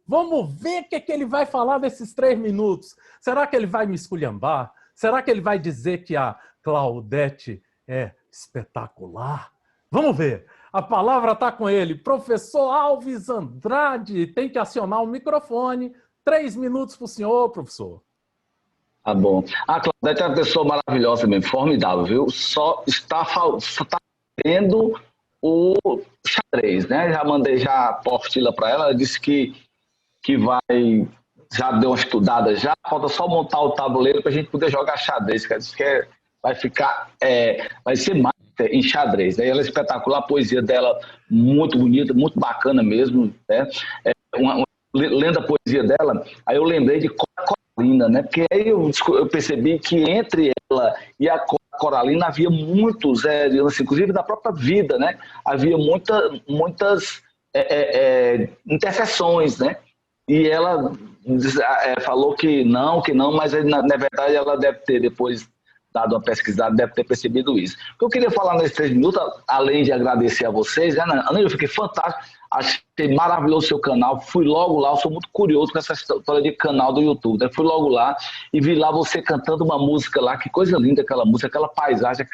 Vamos ver o que ele vai falar nesses 3 minutos. Será que ele vai me esculhambar? Será que ele vai dizer que a Claudete é espetacular? Vamos ver. A palavra está com ele. Professor Alves Andrade, tem que acionar o microfone. 3 minutos para o senhor, professor. Tá bom. A Claudete é uma pessoa maravilhosa mesmo, formidável, viu? Só está vendo o xadrez, né? Já mandei a apostila para ela, ela disse que vai, já deu uma estudada já, falta só montar o tabuleiro para a gente poder jogar xadrez, que ela disse que vai ser mais em xadrez, né? Ela é espetacular, a poesia dela muito bonita, muito bacana mesmo, né? Lendo a poesia dela, aí eu lembrei de Coralina, né? Porque aí eu percebi que entre ela e a Coralina havia muitos, inclusive da própria vida, né? Havia muitas interseções, né? E ela falou que não, mas na verdade ela deve ter, depois dado uma pesquisada, deve ter percebido isso. O que eu queria falar nesses 3 minutos, além de agradecer a vocês, né, Ana, eu fiquei fantástico, achei maravilhoso o seu canal, fui logo lá, eu sou muito curioso com essa história de canal do YouTube, né? Fui logo lá e vi lá você cantando uma música lá, que coisa linda aquela música, aquela paisagem,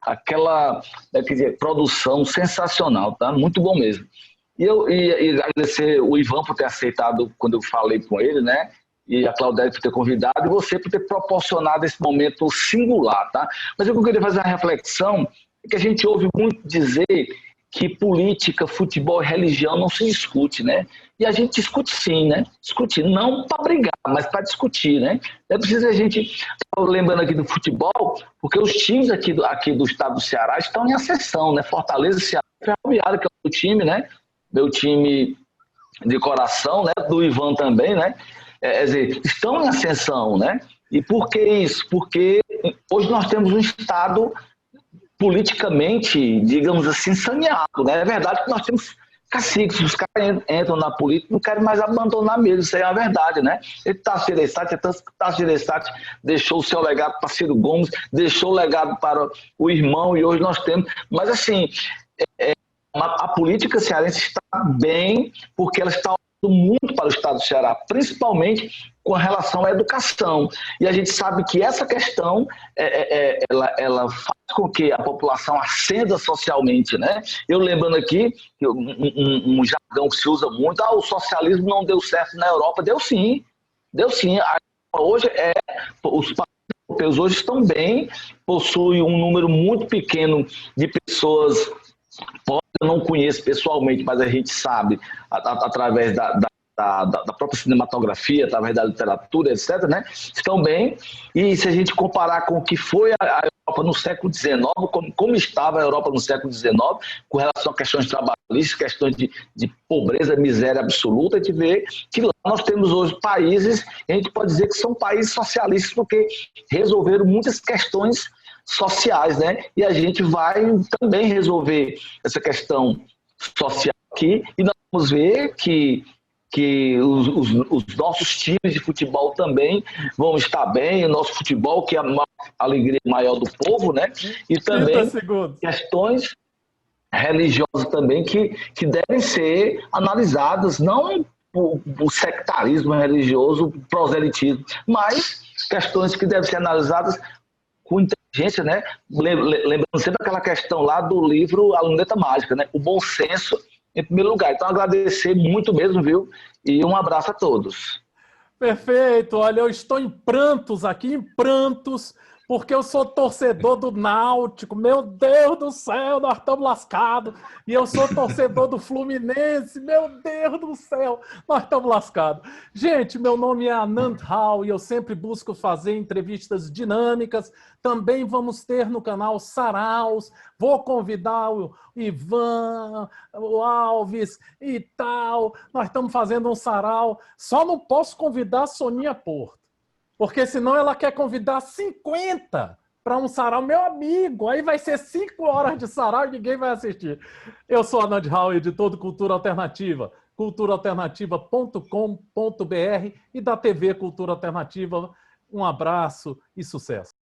aquela quer dizer, produção sensacional, tá? Muito bom mesmo. E agradecer o Ivan por ter aceitado quando eu falei com ele, né? E a Claudete por ter convidado, e você por ter proporcionado esse momento singular, tá? Mas eu queria fazer uma reflexão, que a gente ouve muito dizer que política, futebol e religião não se discute, né? E a gente discute sim, né? Discute não para brigar, mas para discutir, né? É preciso a gente, lembrando aqui do futebol, porque os times aqui do estado do Ceará estão em ascensão, né? Fortaleza, Ceará, Ferroviário, que é o time, né? Meu time de coração, né? Do Ivan também, né? Quer dizer, estão em ascensão, né? E por que isso? Porque hoje nós temos um estado politicamente, digamos assim, saneado, né? É verdade que nós temos caciques, os caras entram na política, não querem mais abandonar mesmo, isso aí é a verdade, né? Tasso Gereissati deixou o seu legado para Ciro Gomes, deixou o legado para o irmão, e hoje nós temos, mas assim, a política cearense está bem, porque ela está muito para o estado do Ceará, principalmente com relação à educação. E a gente sabe que essa questão ela faz com que a população ascenda socialmente, né? Eu lembrando aqui um jargão que se usa muito, o socialismo não deu certo na Europa. Deu sim, deu sim. Hoje os países europeus hoje estão bem, possuem um número muito pequeno de pessoas. Eu não conheço pessoalmente, mas a gente sabe, através da própria cinematografia, através da literatura, etc., né? Estão bem. E se a gente comparar com o que foi a Europa no século XIX, como estava a Europa no século XIX, com relação a questões trabalhistas, questões de pobreza, miséria absoluta, a gente vê que lá nós temos hoje países, a gente pode dizer que são países socialistas, porque resolveram muitas questões sociais, né? E a gente vai também resolver essa questão social aqui, e nós vamos ver que os nossos times de futebol também vão estar bem, o nosso futebol, que é a alegria maior do povo, né? E também questões religiosas também que devem ser analisadas, não o sectarismo religioso, o proselitismo, mas questões que devem ser analisadas com inteligência, né? Lembrando sempre aquela questão lá do livro A Luneta Mágica, né? O bom senso em primeiro lugar. Então, agradecer muito mesmo, viu? E um abraço a todos. Perfeito. Olha, eu estou em prantos aqui, em prantos, porque eu sou torcedor do Náutico. Meu Deus do céu, nós estamos lascados. E eu sou torcedor do Fluminense. Meu Deus do céu, nós estamos lascados. Gente, meu nome é Anand Rao e eu sempre busco fazer entrevistas dinâmicas. Também vamos ter no canal Saraus. Vou convidar o Ivan, o Alves e tal. Nós estamos fazendo um sarau. Só não posso convidar a Soninha Porto, porque senão ela quer convidar 50 para um sarau. Meu amigo, aí vai ser 5 horas de sarau e ninguém vai assistir. Eu sou Anand Rao, editor do Cultura Alternativa, culturaalternativa.com.br e da TV Cultura Alternativa. Um abraço e sucesso.